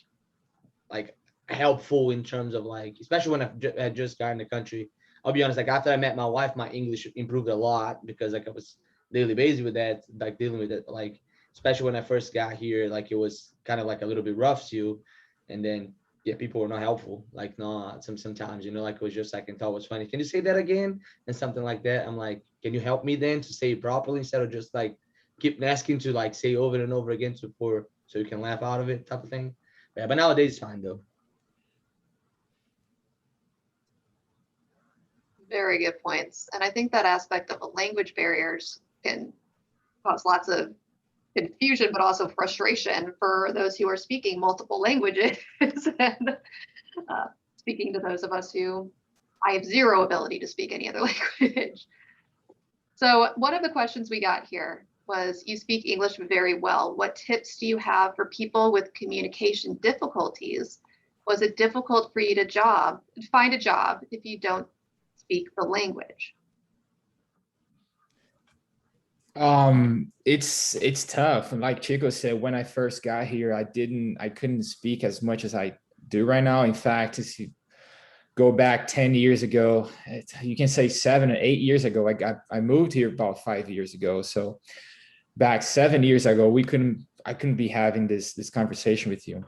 helpful in terms of like, especially when I had just got in the country. I'll be honest, like after I met my wife, my English improved a lot because like I was daily basis with that, like dealing with it, like especially when I first got here, like it was kind of like a little bit rough too. And then yeah, people were not helpful. Like no, sometimes, like it was just like, I thought it was funny. Can you say that again? And something like that. I'm like, can you help me then to say it properly instead of just like keep asking to like say over and over again so you can laugh out of it type of thing. Yeah, but nowadays it's fine though. Very good points. And I think that aspect of the language barriers can cause lots of confusion, but also frustration for those who are speaking multiple languages and speaking to those of us who I have zero ability to speak any other language. So one of the questions we got here was, you speak English very well. What tips do you have for people with communication difficulties? Was it difficult for you to find a job if you don't speak the language? It's tough. And like Chico said, when I first got here, I couldn't speak as much as I do right now. In fact, if you go back 10 years ago, you can say 7 or 8 years ago, I moved here about 5 years ago. So back 7 years ago, I couldn't be having this conversation with you.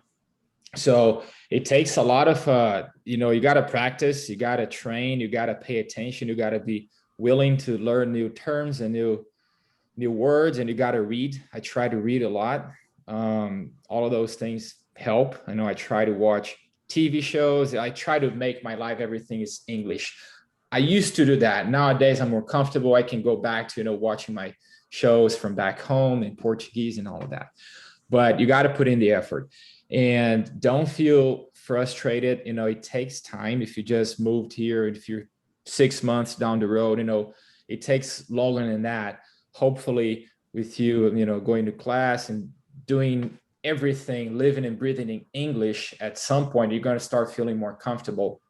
So it takes a lot of, you got to practice, you got to train, you got to pay attention, you got to be willing to learn new terms and new words, and you got to read. I try to read a lot. All of those things help. I know I try to watch TV shows. I try to make my life, everything is English. I used to do that. Nowadays, I'm more comfortable. I can go back to, watching my shows from back home in Portuguese and all of that. But you got to put in the effort. And don't feel frustrated. It takes time. If you just moved here, if you're 6 months down the road, it takes longer than that. Hopefully with you, going to class and doing everything, living and breathing in English, at some point, you're going to start feeling more comfortable.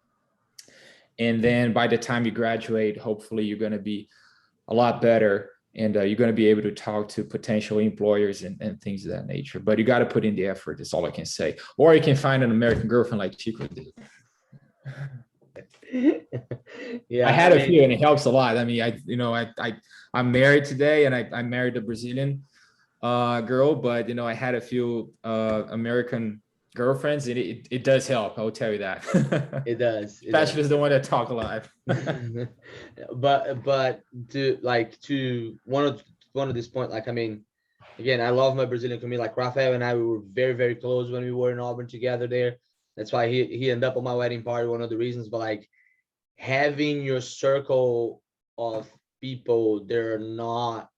And then by the time you graduate, hopefully you're going to be a lot better. And you're going to be able to talk to potential employers and things of that nature. But you got to put in the effort. That's all I can say. Or you can find an American girlfriend like Chico did. Yeah, I had a few, and it helps a lot. I mean, I'm married today, and I married a Brazilian girl, but I had a few American girlfriends, and it does help. I will tell you that. It does. Especially as the one that talk a lot. but to one of this point, like, I mean, again, I love my Brazilian community. Like Rafael and I, we were very, very close when we were in Auburn together there. That's why he ended up on my wedding party, one of the reasons. But like having your circle of people that are not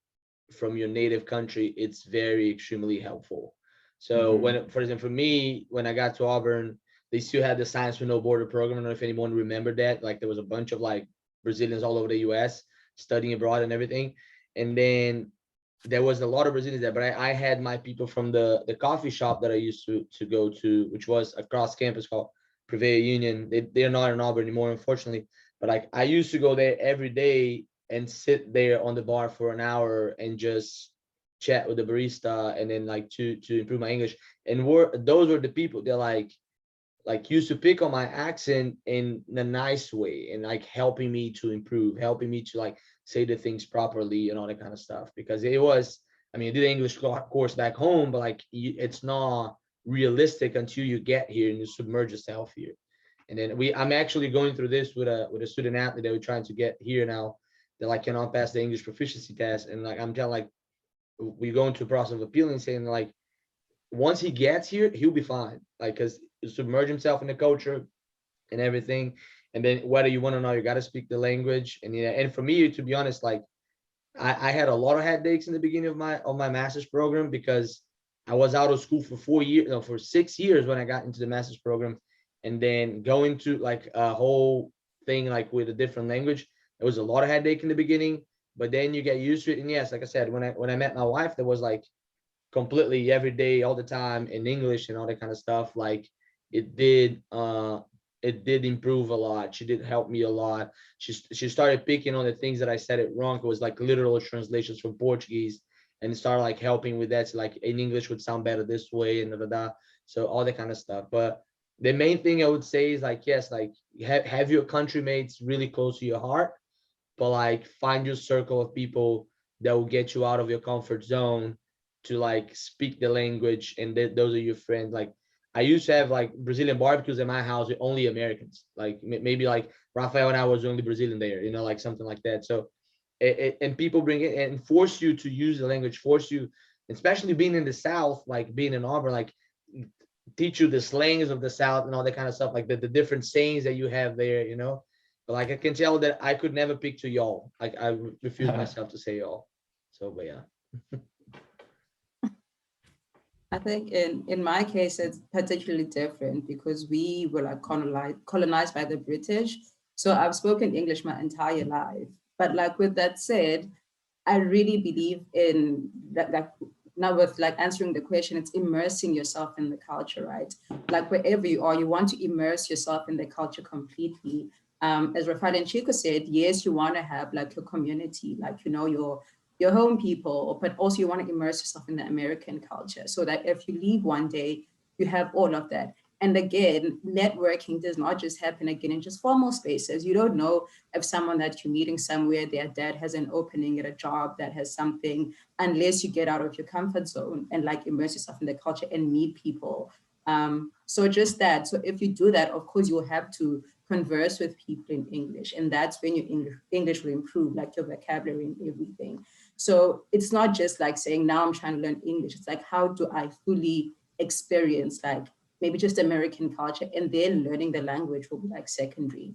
from your native country, it's very extremely helpful. So when, for example, for me, when I got to Auburn, they still had the Science with No Border program. I don't know if anyone remembered that. Like there was a bunch of like Brazilians all over the US studying abroad and everything. And then there was a lot of Brazilians there, but I had my people from the coffee shop that I used to go to, which was across campus called Prevea Union. They're not in Auburn anymore, unfortunately. But like I used to go there every day and sit there on the bar for an hour and just chat with the barista, and then like to improve my English. And those were the people that like used to pick on my accent in a nice way and like helping me to improve, helping me to like say the things properly and all that kind of stuff. Because it was, I mean, I did an English course back home, but like it's not realistic until you get here and you submerge yourself here. And then I'm actually going through this with a student athlete that we're trying to get here now that like cannot pass the English proficiency test. And like I'm telling like we're going through a process of appealing, saying like once he gets here, he'll be fine. Like because submerge himself in the culture and everything. And then whether you want to know, you got to speak the language. And yeah, and for me, to be honest, like I had a lot of headaches in the beginning of my master's program because I was out of school for 4 years, no, for 6 years when I got into the master's program, and then going to like a whole thing like with a different language. It was a lot of headache in the beginning, but then you get used to it. And yes, like I said, when I met my wife, there was like completely every day, all the time in English and all that kind of stuff. Like it did improve a lot. She did help me a lot. She started picking on the things that I said it wrong. It was like literal translations from Portuguese, and started like helping with that. So like in English would sound better this way and da da da. So all that kind of stuff. But the main thing I would say is like, yes, like have your country mates really close to your heart, but like find your circle of people that will get you out of your comfort zone to like speak the language, and those are your friends. Like I used to have like Brazilian barbecues in my house with only Americans, like maybe like Rafael and I was the only Brazilian there, like something like that. So and people bring it and force you to use the language, force you, especially being in the South, like being in Auburn, like teach you the slangs of the South and all that kind of stuff, like the different sayings that you have there. But like I can tell that I could never picture y'all. Like I refuse myself to say y'all. So, but yeah. I think in my case, it's particularly different because we were like colonized by the British. So I've spoken English my entire life. But like with that said, I really believe in that, like now with like answering the question, it's immersing yourself in the culture, right? Like wherever you are, you want to immerse yourself in the culture completely. As Rafael and Chico said, yes, you want to have like your community, like, your home people, but also you want to immerse yourself in the American culture so that if you leave one day, you have all of that. And again, networking does not just happen again in just formal spaces. You don't know if someone that you're meeting somewhere, their dad has an opening at a job that has something, unless you get out of your comfort zone and like immerse yourself in the culture and meet people. So just that. So if you do that, of course, you will have to converse with people in English. And that's when your English will improve, like your vocabulary and everything. So it's not just like saying, now I'm trying to learn English. It's like, how do I fully experience like maybe just American culture, and then learning the language will be like secondary.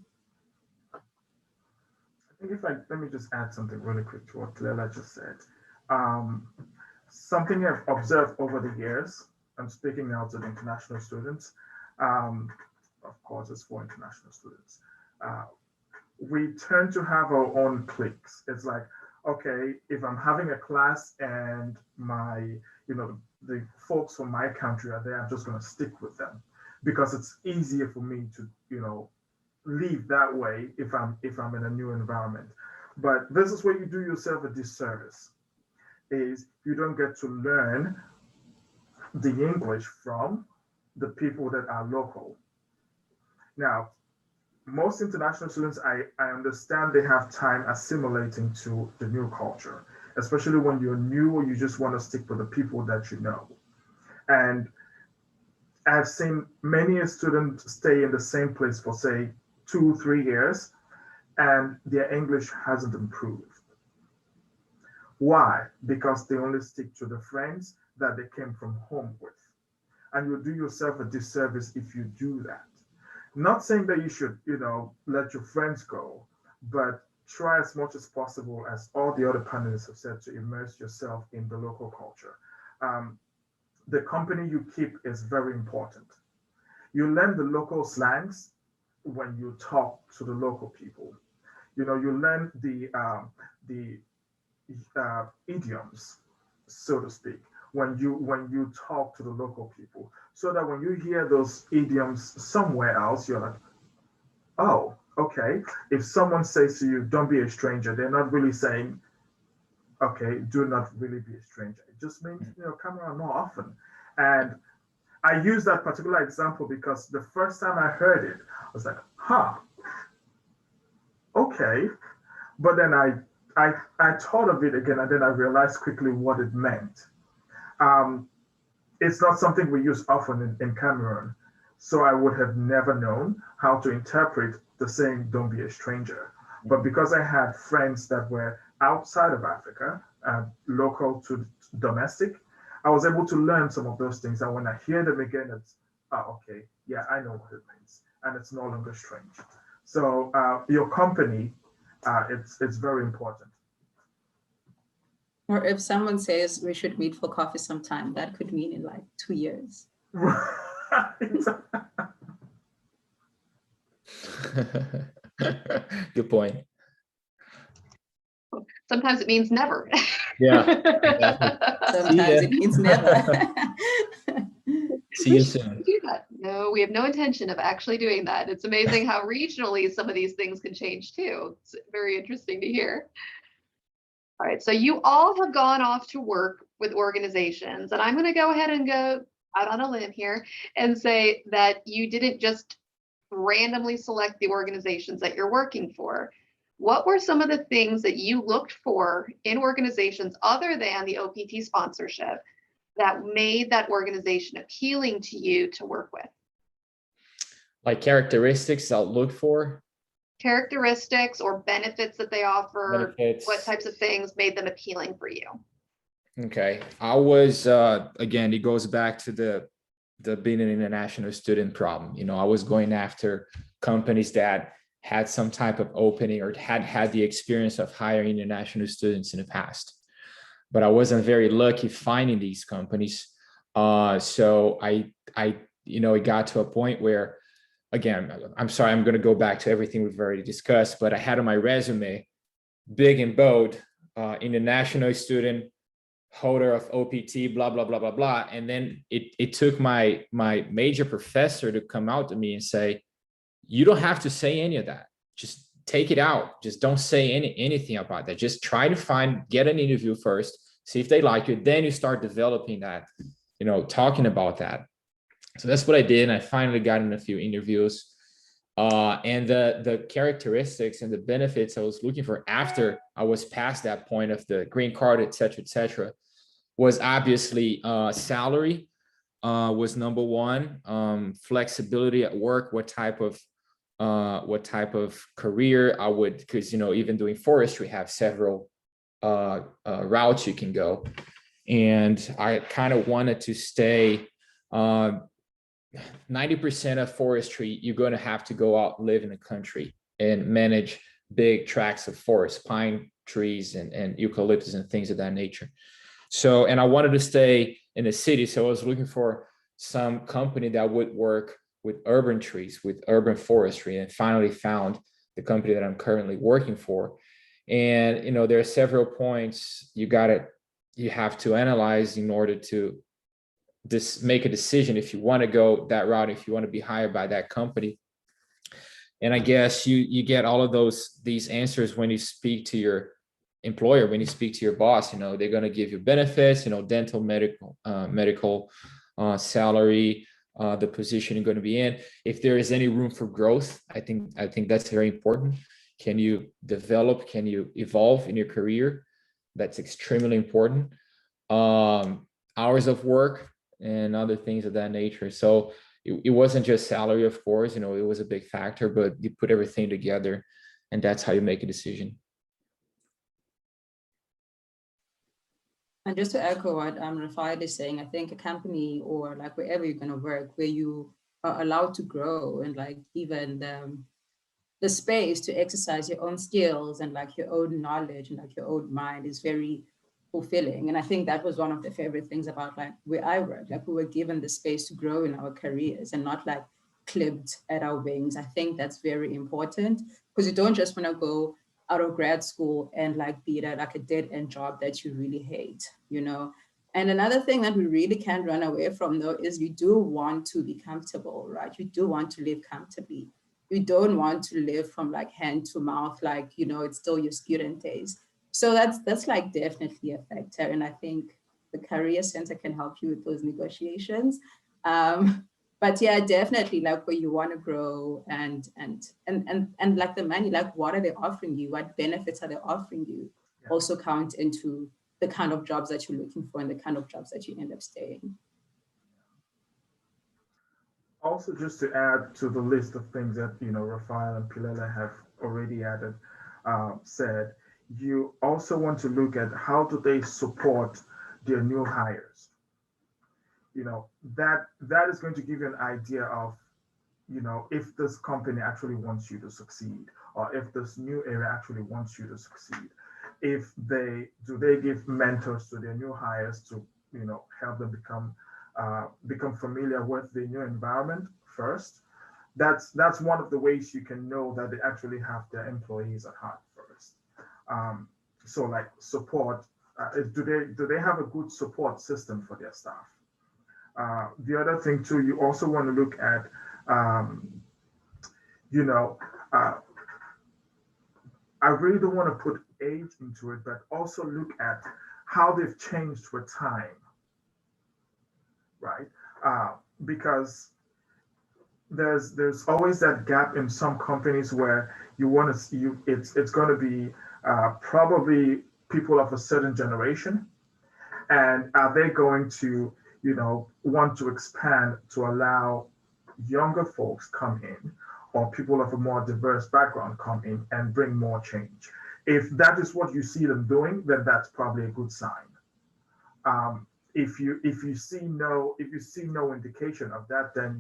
I think let me just add something really quick to what Lela just said. Um, Something I've observed over the years, I'm speaking now to the international students, of course, it's for international students. We tend to have our own cliques. It's like, okay, if I'm having a class and the folks from my country are there, I'm just going to stick with them because it's easier for me to, leave that way if I'm in a new environment. But this is where you do yourself a disservice, is you don't get to learn the English from the people that are local. Now, most international students, I understand they have time assimilating to the new culture, especially when you're new or you just want to stick with the people that you know. And I've seen many a student stay in the same place for, say, 2-3 years, and their English hasn't improved. Why? Because they only stick to the friends that they came from home with. And you'll do yourself a disservice if you do that. Not saying that you should, let your friends go, but try as much as possible, as all the other panelists have said, to immerse yourself in the local culture. The company you keep is very important. You learn the local slangs when you talk to the local people. You learn the idioms, so to speak, when you talk to the local people, so that when you hear those idioms somewhere else, you're like, oh, okay. If someone says to you, don't be a stranger, they're not really saying, okay, do not really be a stranger. It just means, come around more often. And I use that particular example because the first time I heard it, I was like, okay. But then I thought of it again, and then I realized quickly what it meant. It's not something we use often in Cameroon. So I would have never known how to interpret the saying, don't be a stranger. But because I had friends that were outside of Africa, local to domestic, I was able to learn some of those things. And when I hear them again, it's, okay, yeah, I know what it means. And it's no longer strange. So your company, it's very important. Or if someone says we should meet for coffee sometime, that could mean in like 2 years. Good point. Sometimes it means never. Yeah. Sometimes it means never. See you soon. Do that. No, we have no intention of actually doing that. It's amazing how regionally some of these things can change too. It's very interesting to hear. All right, so you all have gone off to work with organizations, and I'm going to go ahead and go out on a limb here and say that you didn't just randomly select the organizations that you're working for. What were some of the things that you looked for in organizations other than the OPT sponsorship that made that organization appealing to you to work with? Like characteristics I'll look for? Characteristics or benefits that they offer, Benefits. what types of things made them appealing for you? Okay, I was, again, it goes back to the being an international student problem. You know, I was going after companies that had some type of opening or had the experience of hiring international students in the past. But I wasn't very lucky finding these companies. So I, it got to a point where, again, I'm sorry, I'm going to go back to everything we've already discussed, but I had on my resume, big and bold, international student, holder of OPT, blah, blah, blah, blah, blah. And then it took my major professor to come out to me and say, you don't have to say any of that. Just take it out. Just don't say anything about that. Just try to get an interview first, see if they like you. Then you start developing that, talking about that. So that's what I did. And I finally got in a few interviews. And the characteristics and the benefits I was looking for after I was past that point of the green card, et cetera, was obviously salary was number one. Flexibility at work, what type of career I would, because even doing forestry have several routes you can go, and I kind of wanted to stay. 90% of forestry, you're going to have to go out, live in the country and manage big tracts of forest, pine trees and eucalyptus and things of that nature. So, and I wanted to stay in the city. So I was looking for some company that would work with urban trees, with urban forestry, and finally found the company that I'm currently working for. And, there are several points you have to analyze in order to make a decision if you want to go that route, if you want to be hired by that company. And I guess you get all of these answers when you speak to your employer, when you speak to your boss. They're going to give you benefits, dental, medical, salary, the position you're going to be in. If there is any room for growth, I think that's very important. Can you develop? Can you evolve in your career? That's extremely important. Hours of work and other things of that nature. So it wasn't just salary, of course, it was a big factor, but you put everything together and that's how you make a decision. And just to echo what Rafael is saying, I think a company or like wherever you're going to work, where you are allowed to grow and like even the space to exercise your own skills and like your own knowledge and like your own mind is very fulfilling. And I think that was one of the favorite things about like where I work, like we were given the space to grow in our careers and not like clipped at our wings. I think that's very important because you don't just want to go out of grad school and like be at like a dead end job that you really hate, And another thing that we really can't run away from though is you do want to be comfortable, right? You do want to live comfortably. You don't want to live from like hand to mouth, like, it's still your student days. So that's like definitely a factor. And I think the Career Center can help you with those negotiations. But yeah, definitely like where you want to grow and like the money, like what are they offering you? What benefits are they offering you? Yeah. Also count into the kind of jobs that you're looking for and the kind of jobs that you end up staying. also just to add to the list of things that, Rafael and Pilela have already added, said, you also want to look at how do they support their new hires. That is going to give you an idea of, if this company actually wants you to succeed, or if this new area actually wants you to succeed. If they give mentors to their new hires to, help them become familiar with the new environment first. That's one of the ways you can know that they actually have their employees at heart first. So like support, do they have a good support system for their staff? The other thing too, you also want to look at, I really don't want to put age into it, but also look at how they've changed with time, right? Because there's always that gap in some companies where you want to see it's going to be probably people of a certain generation, and are they going to want to expand to allow younger folks come in, or people of a more diverse background come in and bring more change? If that is what you see them doing, then that's probably a good sign. If you see no indication of that, then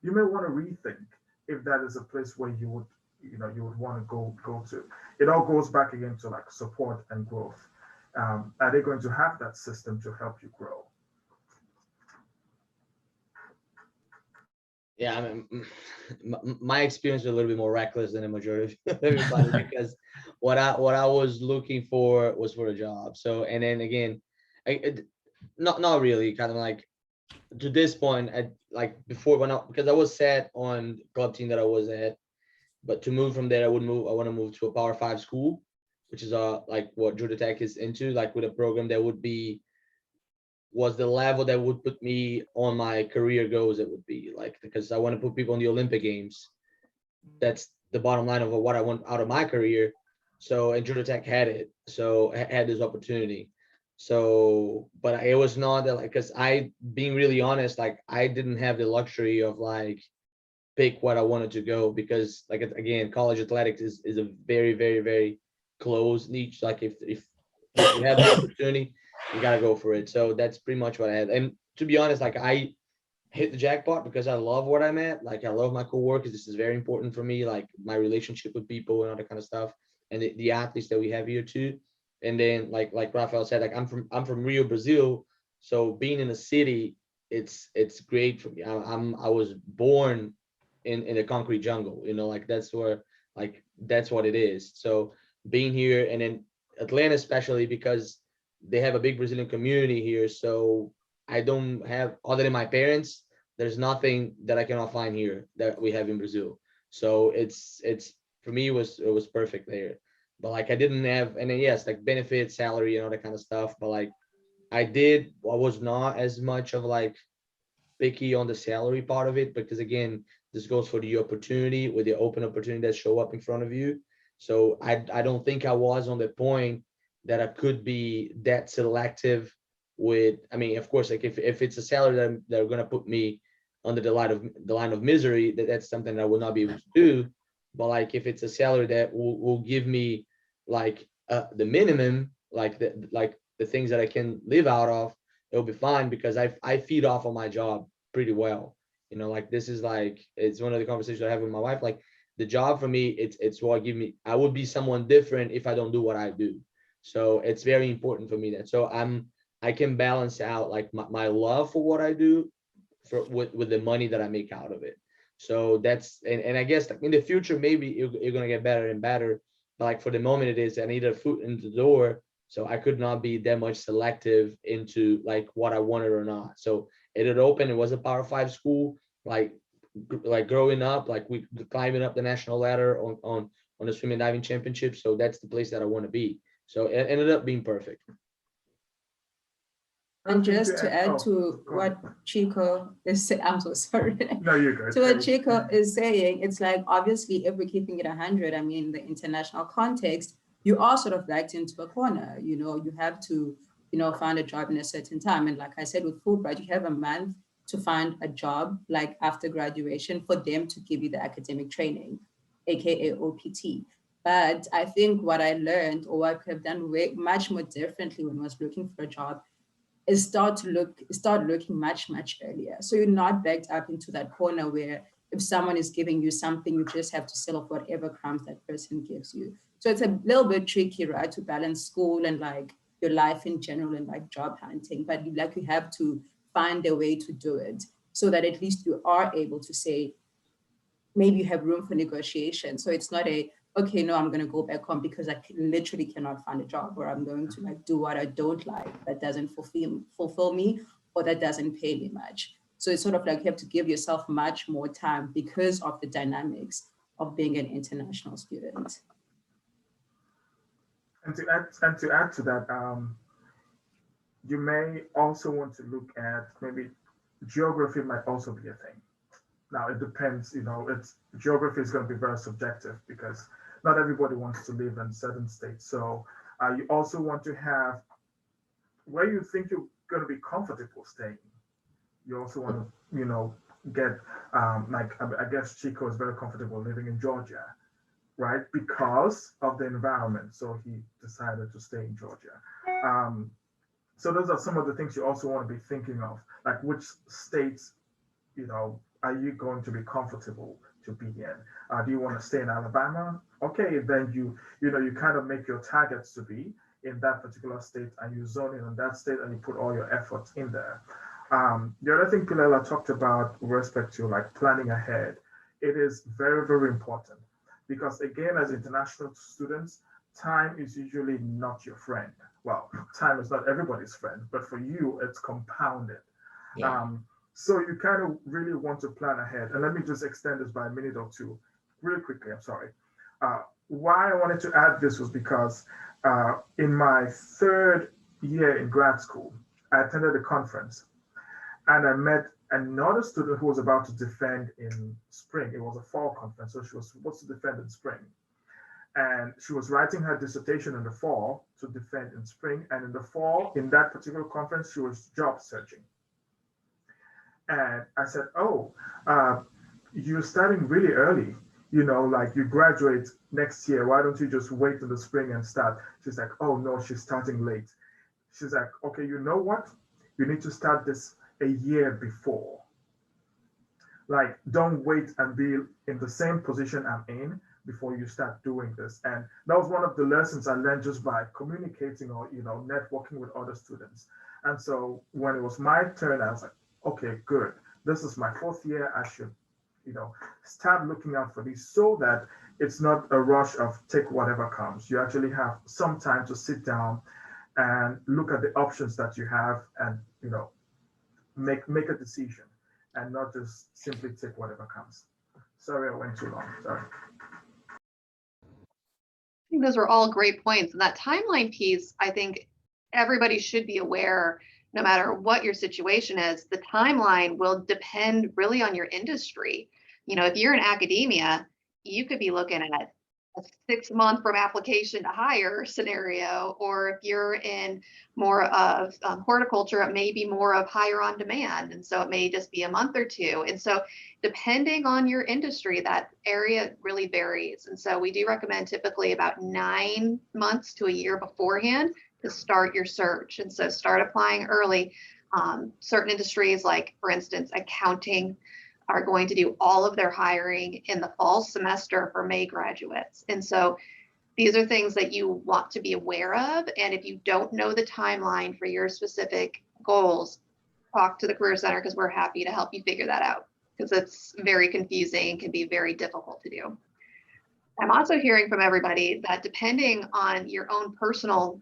you may want to rethink if that is a place where you would want to go to. It all goes back again to like support and growth. Are they going to have that system to help you grow? Yeah, I mean, my experience was a little bit more reckless than the majority of everybody because what I was looking for was for a job. So, and then again, not really, kind of like to this point, like before because I was set on club team that I was at, but to move from there, I want to move to a Power 5 school, which is like what Georgia Tech is into, like with a program that was the level that would put me on my career goals. It would be like, because I want to put people in the Olympic Games. That's the bottom line of what I want out of my career. So, and Georgia Tech had it. So I had this opportunity. So, but it was not that, like, because being really honest, like I didn't have the luxury of like pick what I wanted to go, because like, again, college athletics is a very, very, very close niche. Like if you have the opportunity, you gotta go for it. So that's pretty much what I had. And to be honest, like I hit the jackpot because I love what I'm at. Like I love my coworkers. This is very important for me, like my relationship with people and all that kind of stuff. And the athletes that we have here too. And then like Rafael said, like I'm from Rio, Brazil. So being in a city, it's great for me. I was born in the concrete jungle, like that's what it is. So being here, and then Atlanta, especially because they have a big Brazilian community here. So I don't have, other than my parents, there's nothing that I cannot find here that we have in Brazil. So it's for me, it was perfect there. But like I didn't have, and then yes, like benefits, salary, and all that kind of stuff. But like I was not as much of like picky on the salary part of it, because again, this goes for the opportunity, with the open opportunity that show up in front of you. So I don't think I was on the point that I could be that selective with, I mean, of course, like if it's a salary that they're going to put me under the line of misery, that's something that I will not be able to do. But like if it's a salary that will give me like the minimum, like the things that I can live out of, it'll be fine, because I feed off on my job pretty well. Like this is like, it's one of the conversations I have with my wife. Like the job for me, it's what give me, I would be someone different if I don't do what I do. So it's very important for me that, so I can balance out like my love for what I do with the money that I make out of it. So that's, and I guess like in the future, maybe you're going to get better and better. But like for the moment it is, I need a foot in the door. So I could not be that much selective into like what I wanted or not. So it had opened, it was a Power 5 school, like growing up, like we climbing up the national ladder on the swimming diving championship. So that's the place that I want to be. So it ended up being perfect. And just to add to what Chico is saying, I'm so sorry. No, you're good. To what Chico is saying, it's like, obviously, if we're keeping it 100, I mean, the international context, you are sort of backed into a corner. You have to, find a job in a certain time. And like I said, with Fulbright, you have a month to find a job like after graduation for them to give you the academic training, aka OPT. But I think what I learned, or what I could have done much more differently when I was looking for a job, is start looking much earlier. So you're not backed up into that corner where if someone is giving you something, you just have to sell off whatever crumbs that person gives you. So it's a little bit tricky, right, to balance school and like your life in general and like job hunting, but like you have to find a way to do it so that at least you are able to say, maybe you have room for negotiation. So it's not a, okay, no, I'm going to go back home because I literally cannot find a job, or I'm going to like do what I don't like, that doesn't fulfill me, or that doesn't pay me much. So it's sort of like you have to give yourself much more time because of the dynamics of being an international student. And to add to that, you may also want to look at maybe geography might also be a thing. Now it depends, geography is going to be very subjective because not everybody wants to live in certain states. So you also want to have where you think you're going to be comfortable staying. You also want to, get I guess Chico is very comfortable living in Georgia, right? Because of the environment. So he decided to stay in Georgia. So those are some of the things you also want to be thinking of, like which states, are you going to be comfortable to be in? Do you want to stay in Alabama? Okay, then you kind of make your targets to be in that particular state, and you zone in on that state, and you put all your efforts in there. The other thing Pilela talked about with respect to like planning ahead, it is very, very important because again, as international students, time is usually not your friend. Well, time is not everybody's friend, but for you, it's compounded. Yeah. So you kind of really want to plan ahead. And let me just extend this by a minute or two, really quickly. I'm sorry. Why I wanted to add this was because in my third year in grad school, I attended a conference and I met another student who was about to defend in spring. It was a fall conference, so she was supposed to defend in spring. And she was writing her dissertation in the fall to defend in spring. And in the fall, in that particular conference, she was job searching. And I said, oh, you're starting really early, like you graduate next year. Why don't you just wait in the spring and start? She's like, oh no, she's starting late. She's like, okay, you know what? You need to start this a year before. Like, don't wait and be in the same position I'm in before you start doing this. And that was one of the lessons I learned just by communicating or, networking with other students. And so when it was my turn, I was like, okay, good. This is my fourth year. I should, start looking out for these so that it's not a rush of take whatever comes. You actually have some time to sit down and look at the options that you have and, make a decision and not just simply take whatever comes. Sorry, I went too long. Sorry. I think those were all great points. And that timeline piece, I think everybody should be aware, no matter what your situation is, the timeline will depend really on your industry. If you're in academia, you could be looking at a 6-month from application to hire scenario, or if you're in more of horticulture, it may be more of hire on demand. And so it may just be a month or two. And so depending on your industry, that area really varies. And so we do recommend typically about 9 months to a year beforehand to start your search. And so start applying early. Certain industries, like for instance, accounting, are going to do all of their hiring in the fall semester for May graduates. And so these are things that you want to be aware of. And if you don't know the timeline for your specific goals, talk to the Career Center because we're happy to help you figure that out, because it's very confusing and can be very difficult to do. I'm also hearing from everybody that depending on your own personal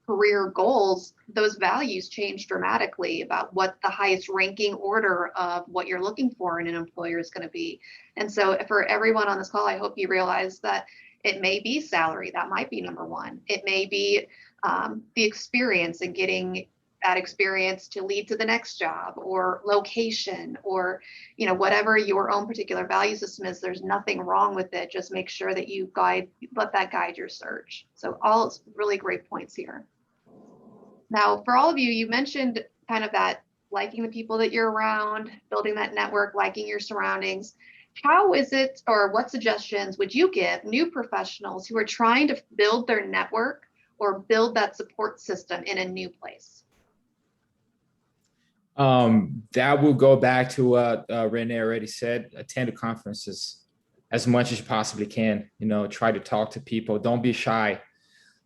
career goals, those values change dramatically about what the highest ranking order of what you're looking for in an employer is going to be. And so for everyone on this call, I hope you realize that it may be salary. That might be number one. It may be the experience and getting that experience to lead to the next job, or location, or whatever your own particular value system is. There's nothing wrong with it. Just make sure that you let that guide your search. So all really great points here. Now, for all of you, you mentioned kind of that liking the people that you're around, building that network, liking your surroundings. How is it, or what suggestions would you give new professionals who are trying to build their network or build that support system in a new place? That will go back to what Renee already said. Attend the conferences as much as you possibly can. Try to talk to people. Don't be shy.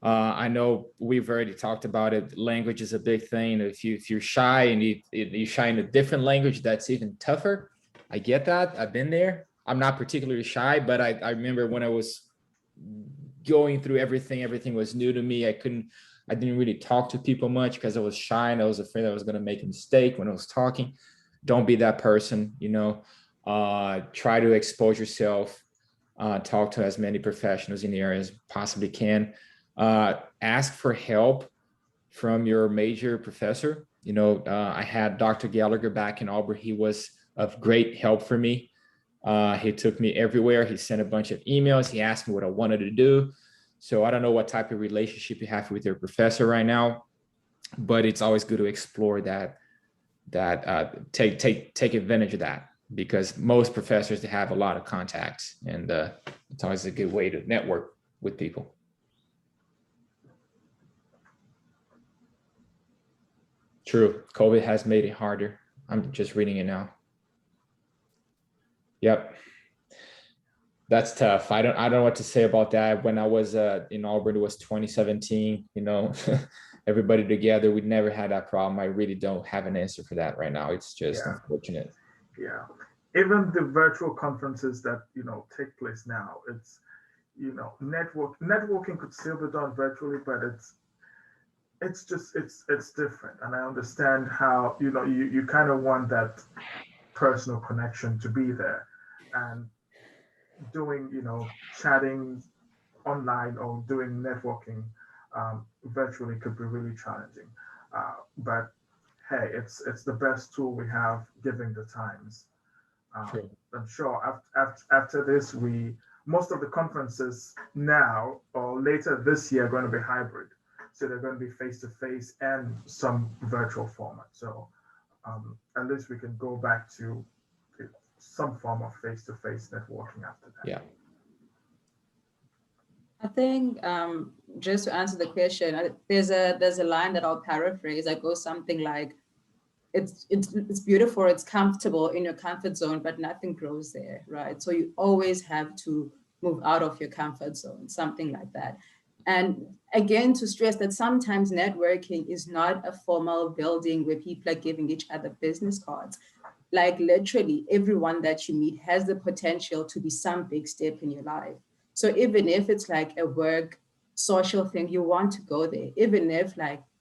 I know we've already talked about it. Language is a big thing. If you're shy and you're shy in a different language, that's even tougher. I get that. I've been there. I'm not particularly shy, but I remember when I was going through everything was new to me. I didn't really talk to people much because I was shy and I was afraid I was going to make a mistake when I was talking. Don't be that person, try to expose yourself, talk to as many professionals in the area as possibly can. Ask for help from your major professor. I had Dr. Gallagher back in Auburn. He was of great help for me. He took me everywhere. He sent a bunch of emails. He asked me what I wanted to do. So I don't know what type of relationship you have with your professor right now, but it's always good to explore that take advantage of that, because most professors, they have a lot of contacts, and it's always a good way to network with people. True. COVID has made it harder. I'm just reading it now. Yep. That's tough. I don't know what to say about that. When I was in Auburn, it was 2017, everybody together. We never had that problem. I really don't have an answer for that right now. It's just unfortunate. Yeah. Even the virtual conferences that, take place now, it's, networking could still be done virtually, but it's different. And I understand how, you kind of want that personal connection to be there. And doing, chatting online or doing networking virtually could be really challenging. But hey, it's the best tool we have given the times. I'm sure after this, most of the conferences now or later this year are going to be hybrid. So they're going to be face-to-face and some virtual format. So at least we can go back to some form of face-to-face networking after that. Yeah. I think just to answer the question, there's a line that I'll paraphrase that goes something like, it's beautiful, it's comfortable in your comfort zone, but nothing grows there, right? So you always have to move out of your comfort zone, something like that. And again, to stress that sometimes networking is not a formal building where people are giving each other business cards. Like literally everyone that you meet has the potential to be some big step in your life. So even if it's like a work social thing, you want to go there, even if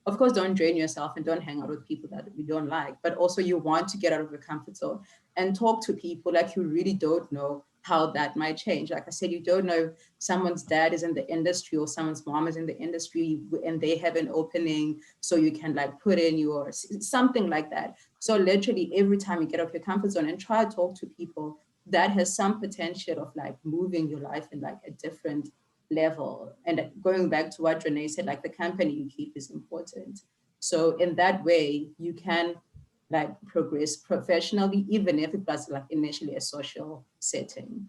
of course, don't drain yourself and don't hang out with people that you don't like, but also you want to get out of your comfort zone and talk to people like you really don't know how that might change. Like I said, you don't know if someone's dad is in the industry or someone's mom is in the industry and they have an opening, so you can put in your something like that. So literally every time you get out of your comfort zone and try to talk to people, that has some potential of moving your life in a different level. And going back to what Renee said, the company you keep is important. So in that way, you can progress professionally, even if it was initially a social setting.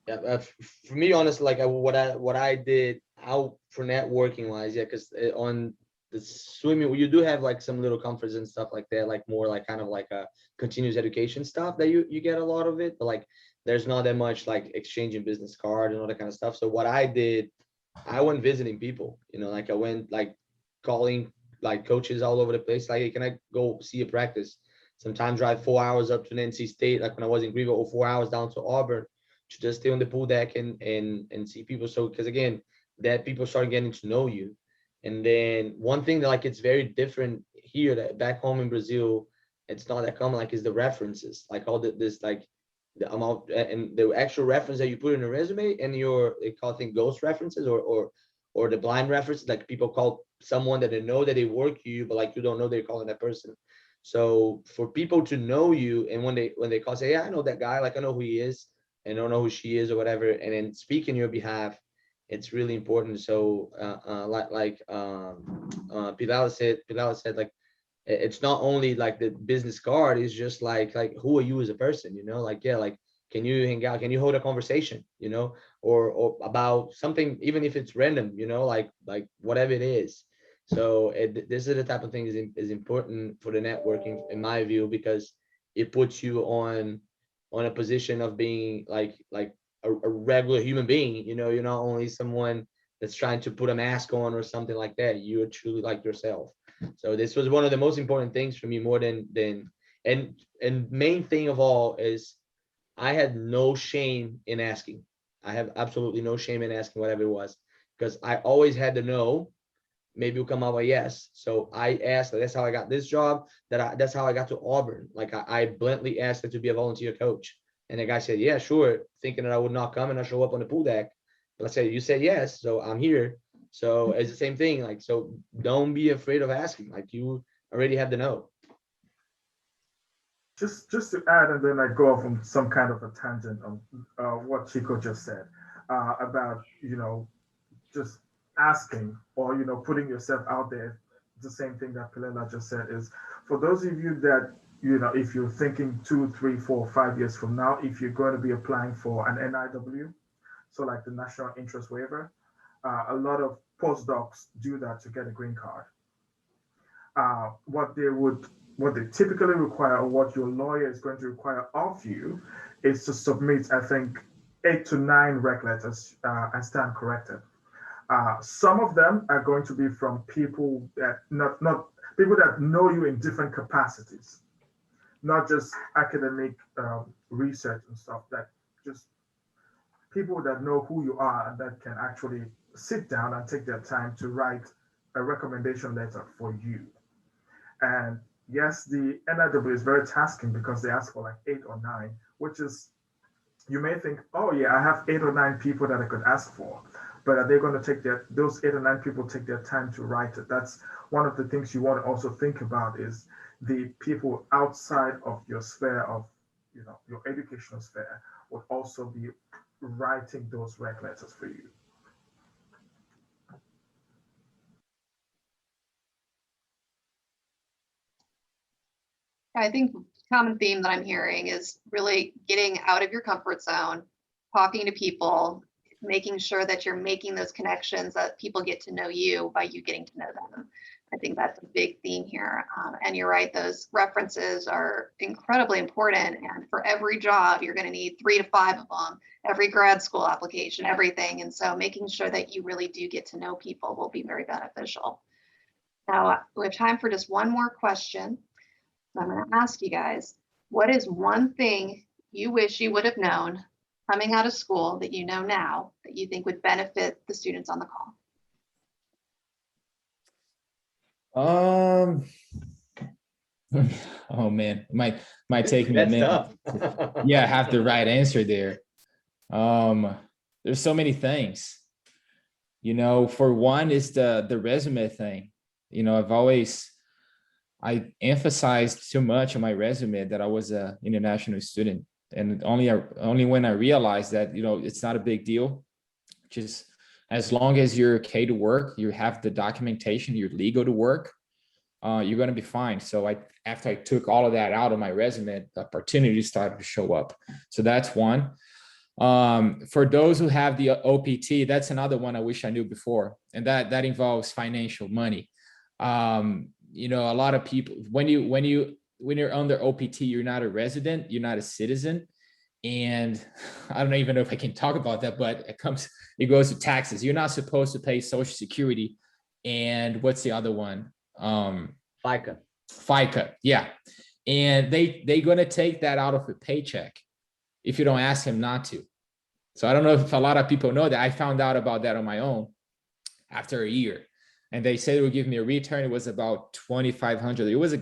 Yeah, for me, honestly, what I did out for networking wise, because on the swimming, you do have some little conferences and stuff like that, more kind of a continuous education stuff that you get a lot of it, but there's not that much exchanging business cards and all that kind of stuff. So what I did, I went visiting people, I went calling coaches all over the place, hey, can I go see a practice? Sometimes drive 4 hours up to an NC State, when I was in Greenville, or 4 hours down to Auburn to just stay on the pool deck and see people. So because again, that people start getting to know you. And then one thing that it's very different here, that back home in Brazil, it's not that common, is the references, all this the amount and the actual reference that you put in a resume, and they call ghost references or the blind references, people call someone that they know that they work you, but you don't know they're calling that person. So for people to know you, and when they call, say, yeah, I know that guy, I know who he is, and don't know who she is or whatever, and then speak in your behalf, it's really important. So Pilar said it's not only like the business card, it's just like who are you as a person, you know, like, yeah, like, can you hang out, can you hold a conversation, you know, or about something, even if it's random, you know, like whatever it is. So this is the type of thing is important for the networking, in my view, because it puts you on a position of being like a regular human being, you know. You're not only someone that's trying to put a mask on or something like that. You are truly like yourself. So this was one of the most important things for me, more than and main thing of all is I had no shame in asking. I have absolutely no shame in asking whatever it was, because I always had to know. Maybe will come out with yes. So I asked, that's how I got this job, that's how I got to Auburn. Like I bluntly asked to be a volunteer coach. And the guy said, yeah, sure, thinking that I would not come and I show up on the pool deck. But I said, you said yes, so I'm here. So it's the same thing. Like, so don't be afraid of asking. Like, you already have to know. Just to add, and then I go off on some kind of a tangent on what Chico just said about, you know, just asking, or, you know, putting yourself out there. The same thing that Pilela just said is, for those of you that, you know, if you're thinking 2, 3, 4, 5 years from now, if you're going to be applying for an NIW, so like the National Interest Waiver, a lot of postdocs do that to get a green card. What they typically require, or what your lawyer is going to require of you, is to submit, I think, 8 to 9 rec letters, and stand corrected. Some of them are going to be from people that not people that know you in different capacities, not just academic research and stuff. That just people that know who you are and that can actually sit down and take their time to write a recommendation letter for you. And yes, the NIW is very tasking because they ask for like 8 or 9, which is, you may think, oh yeah, I have 8 or 9 people that I could ask for, but are they going to take those 8 or 9 people take their time to write it? That's one of the things you want to also think about, is the people outside of your sphere of, you know, your educational sphere would also be writing those rec letters for you. I think common theme that I'm hearing is really getting out of your comfort zone, talking to people, making sure that you're making those connections, that people get to know you by you getting to know them. I think that's a big theme here. And you're right, those references are incredibly important. And for every job, you're going to need 3 to 5 of them, every grad school application, everything. And so making sure that you really do get to know people will be very beneficial. Now, we have time for just one more question. I'm going to ask you guys, what is one thing you wish you would have known coming out of school that you know now that you think would benefit the students on the call? Oh man, it might take me a minute. Yeah, I have the right answer there. There's so many things. You know, for one is the resume thing. You know, I emphasized too much on my resume that I was an international student, and only when I realized that, you know, it's not a big deal. Just as long as you're okay to work, you have the documentation, you're legal to work, you're going to be fine. So after I took all of that out of my resume, the opportunities started to show up. So that's one. For those who have the OPT, that's another one I wish I knew before, and that involves financial money. You know, a lot of people, when you're under OPT, you're not a resident, you're not a citizen. And I don't even know if I can talk about that, but it goes to taxes. You're not supposed to pay Social Security. And what's the other one? FICA. Yeah. And they're going to take that out of your paycheck if you don't ask them not to. So I don't know if a lot of people know that. I found out about that on my own after a year. And they said it would give me a return. It was about $2,500. It was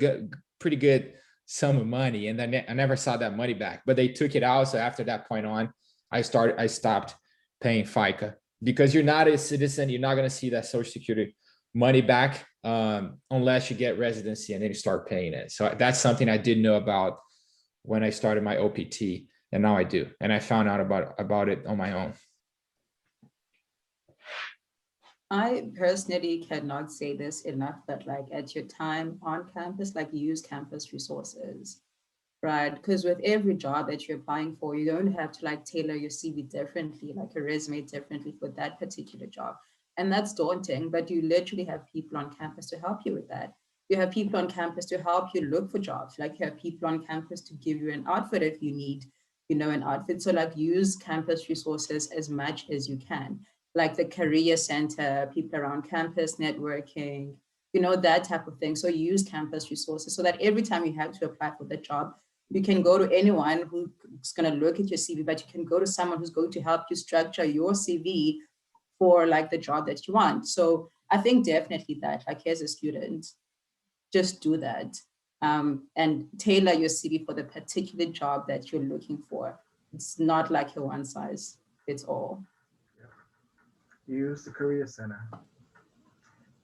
pretty good sum of money. And then I never saw that money back, but they took it out. So after that point on, I stopped paying FICA, because you're not a citizen. You're not going to see that Social Security money back unless you get residency, and then you start paying it. So that's something I didn't know about when I started my OPT, and now I do. And I found out about it on my own. I personally cannot say this enough, but like at your time on campus, like use campus resources, right? Because with every job that you're applying for, you don't have to like tailor your CV differently, like a resume differently for that particular job. And that's daunting, but you literally have people on campus to help you with that. You have people on campus to help you look for jobs. Like you have people on campus to give you an outfit if you need, an outfit. So like use campus resources as much as you can, like the career center, people around campus networking, that type of thing. So use campus resources so that every time you have to apply for the job, you can go to anyone who's going to look at your CV, but you can go to someone who's going to help you structure your CV for like the job that you want. So I think definitely that, like as a student, just do that, and tailor your CV for the particular job that you're looking for. It's not like a one size fits all. Use the career center.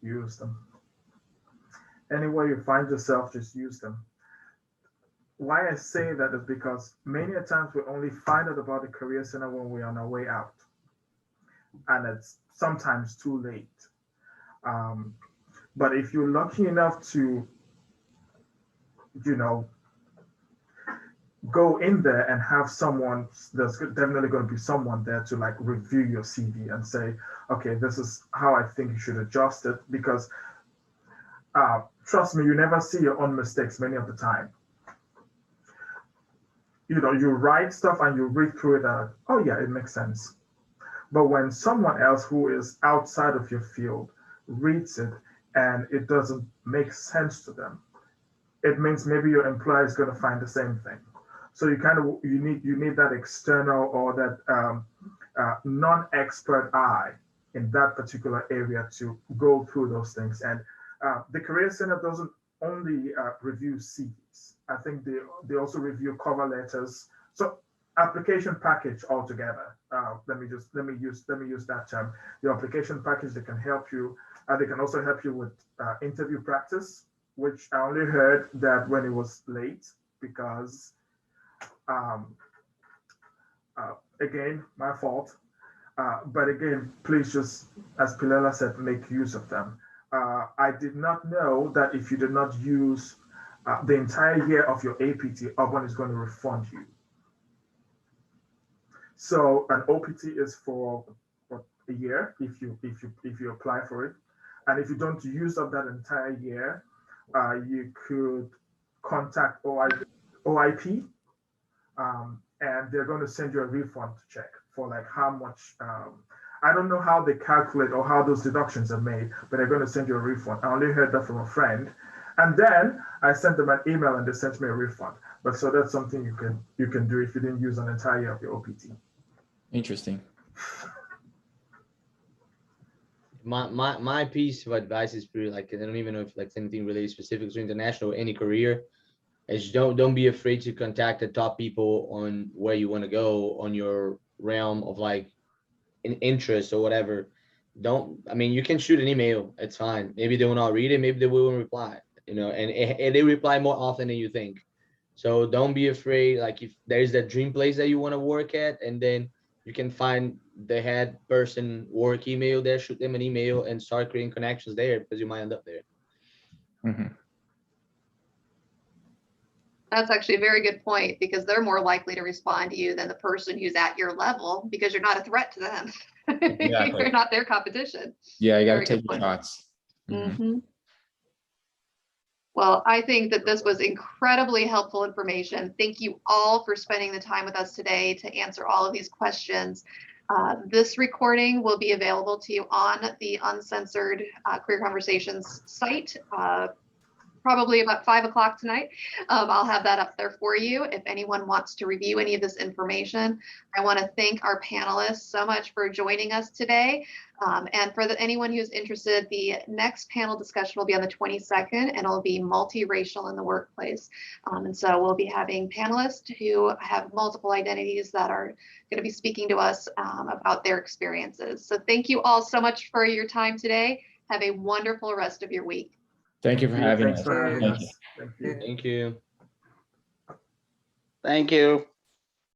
Use them. Anywhere you find yourself, just use them. Why I say that is because many a times we only find out about the career center when we're on our way out, and it's sometimes too late. But if you're lucky enough to, you know, go in there and have someone, there's definitely going to be someone there to like review your CV and say, okay, this is how I think you should adjust it. Because trust me, you never see your own mistakes many of the time. You know, you write stuff and you read through it and, oh yeah, it makes sense. But when someone else who is outside of your field reads it and it doesn't make sense to them, it means maybe your employer is going to find the same thing. So you need that external or that non-expert eye in that particular area to go through those things. And the Career Center doesn't only review CVs. I think they also review cover letters. So application package altogether. Let me use that term. The application package that can help you. They can also help you with interview practice, which I only heard that when it was late because, again, my fault. But again, please just, as Pilela said, make use of them. I did not know that if you did not use the entire year of your APT, Auburn is going to refund you. So an OPT is for what, a year if you apply for it, and if you don't use up that entire year, you could contact OIP, and they're going to send you a refund check for like how much. I don't know how they calculate or how those deductions are made, but they're going to send you a refund. I only heard that from a friend, and then I sent them an email and they sent me a refund. But so that's something you can do if you didn't use an entire year of your OPT. Interesting. My piece of advice is pretty like, I don't even know if like anything really specific to international or any career, is don't be afraid to contact the top people on where you want to go on your realm of like an interest or whatever. I mean, you can shoot an email, it's fine. Maybe they will not read it, maybe they will reply, and they reply more often than you think. So don't be afraid. Like if there's that dream place that you want to work at, and then you can find the head person work email there, shoot them an email and start creating connections there because you might end up there. Mm-hmm. That's actually a very good point because they're more likely to respond to you than the person who's at your level because you're not a threat to them. Exactly. You're not their competition. Yeah, you got to Very take good your point. shots. Mm-hmm. Well, I think that this was incredibly helpful information. Thank you all for spending the time with us today to answer all of these questions. This recording will be available to you on the Uncensored Career Conversations site, probably about 5 o'clock tonight. I'll have that up there for you if anyone wants to review any of this information. I want to thank our panelists so much for joining us today. And for anyone who's interested, the next panel discussion will be on the 22nd, and it'll be multiracial in the workplace. And so we'll be having panelists who have multiple identities that are going to be speaking to us about their experiences. So thank you all so much for your time today. Have a wonderful rest of your week. Thank you for having us. Thanks for having Thank us. you. Thank you. Thank you. Thank you.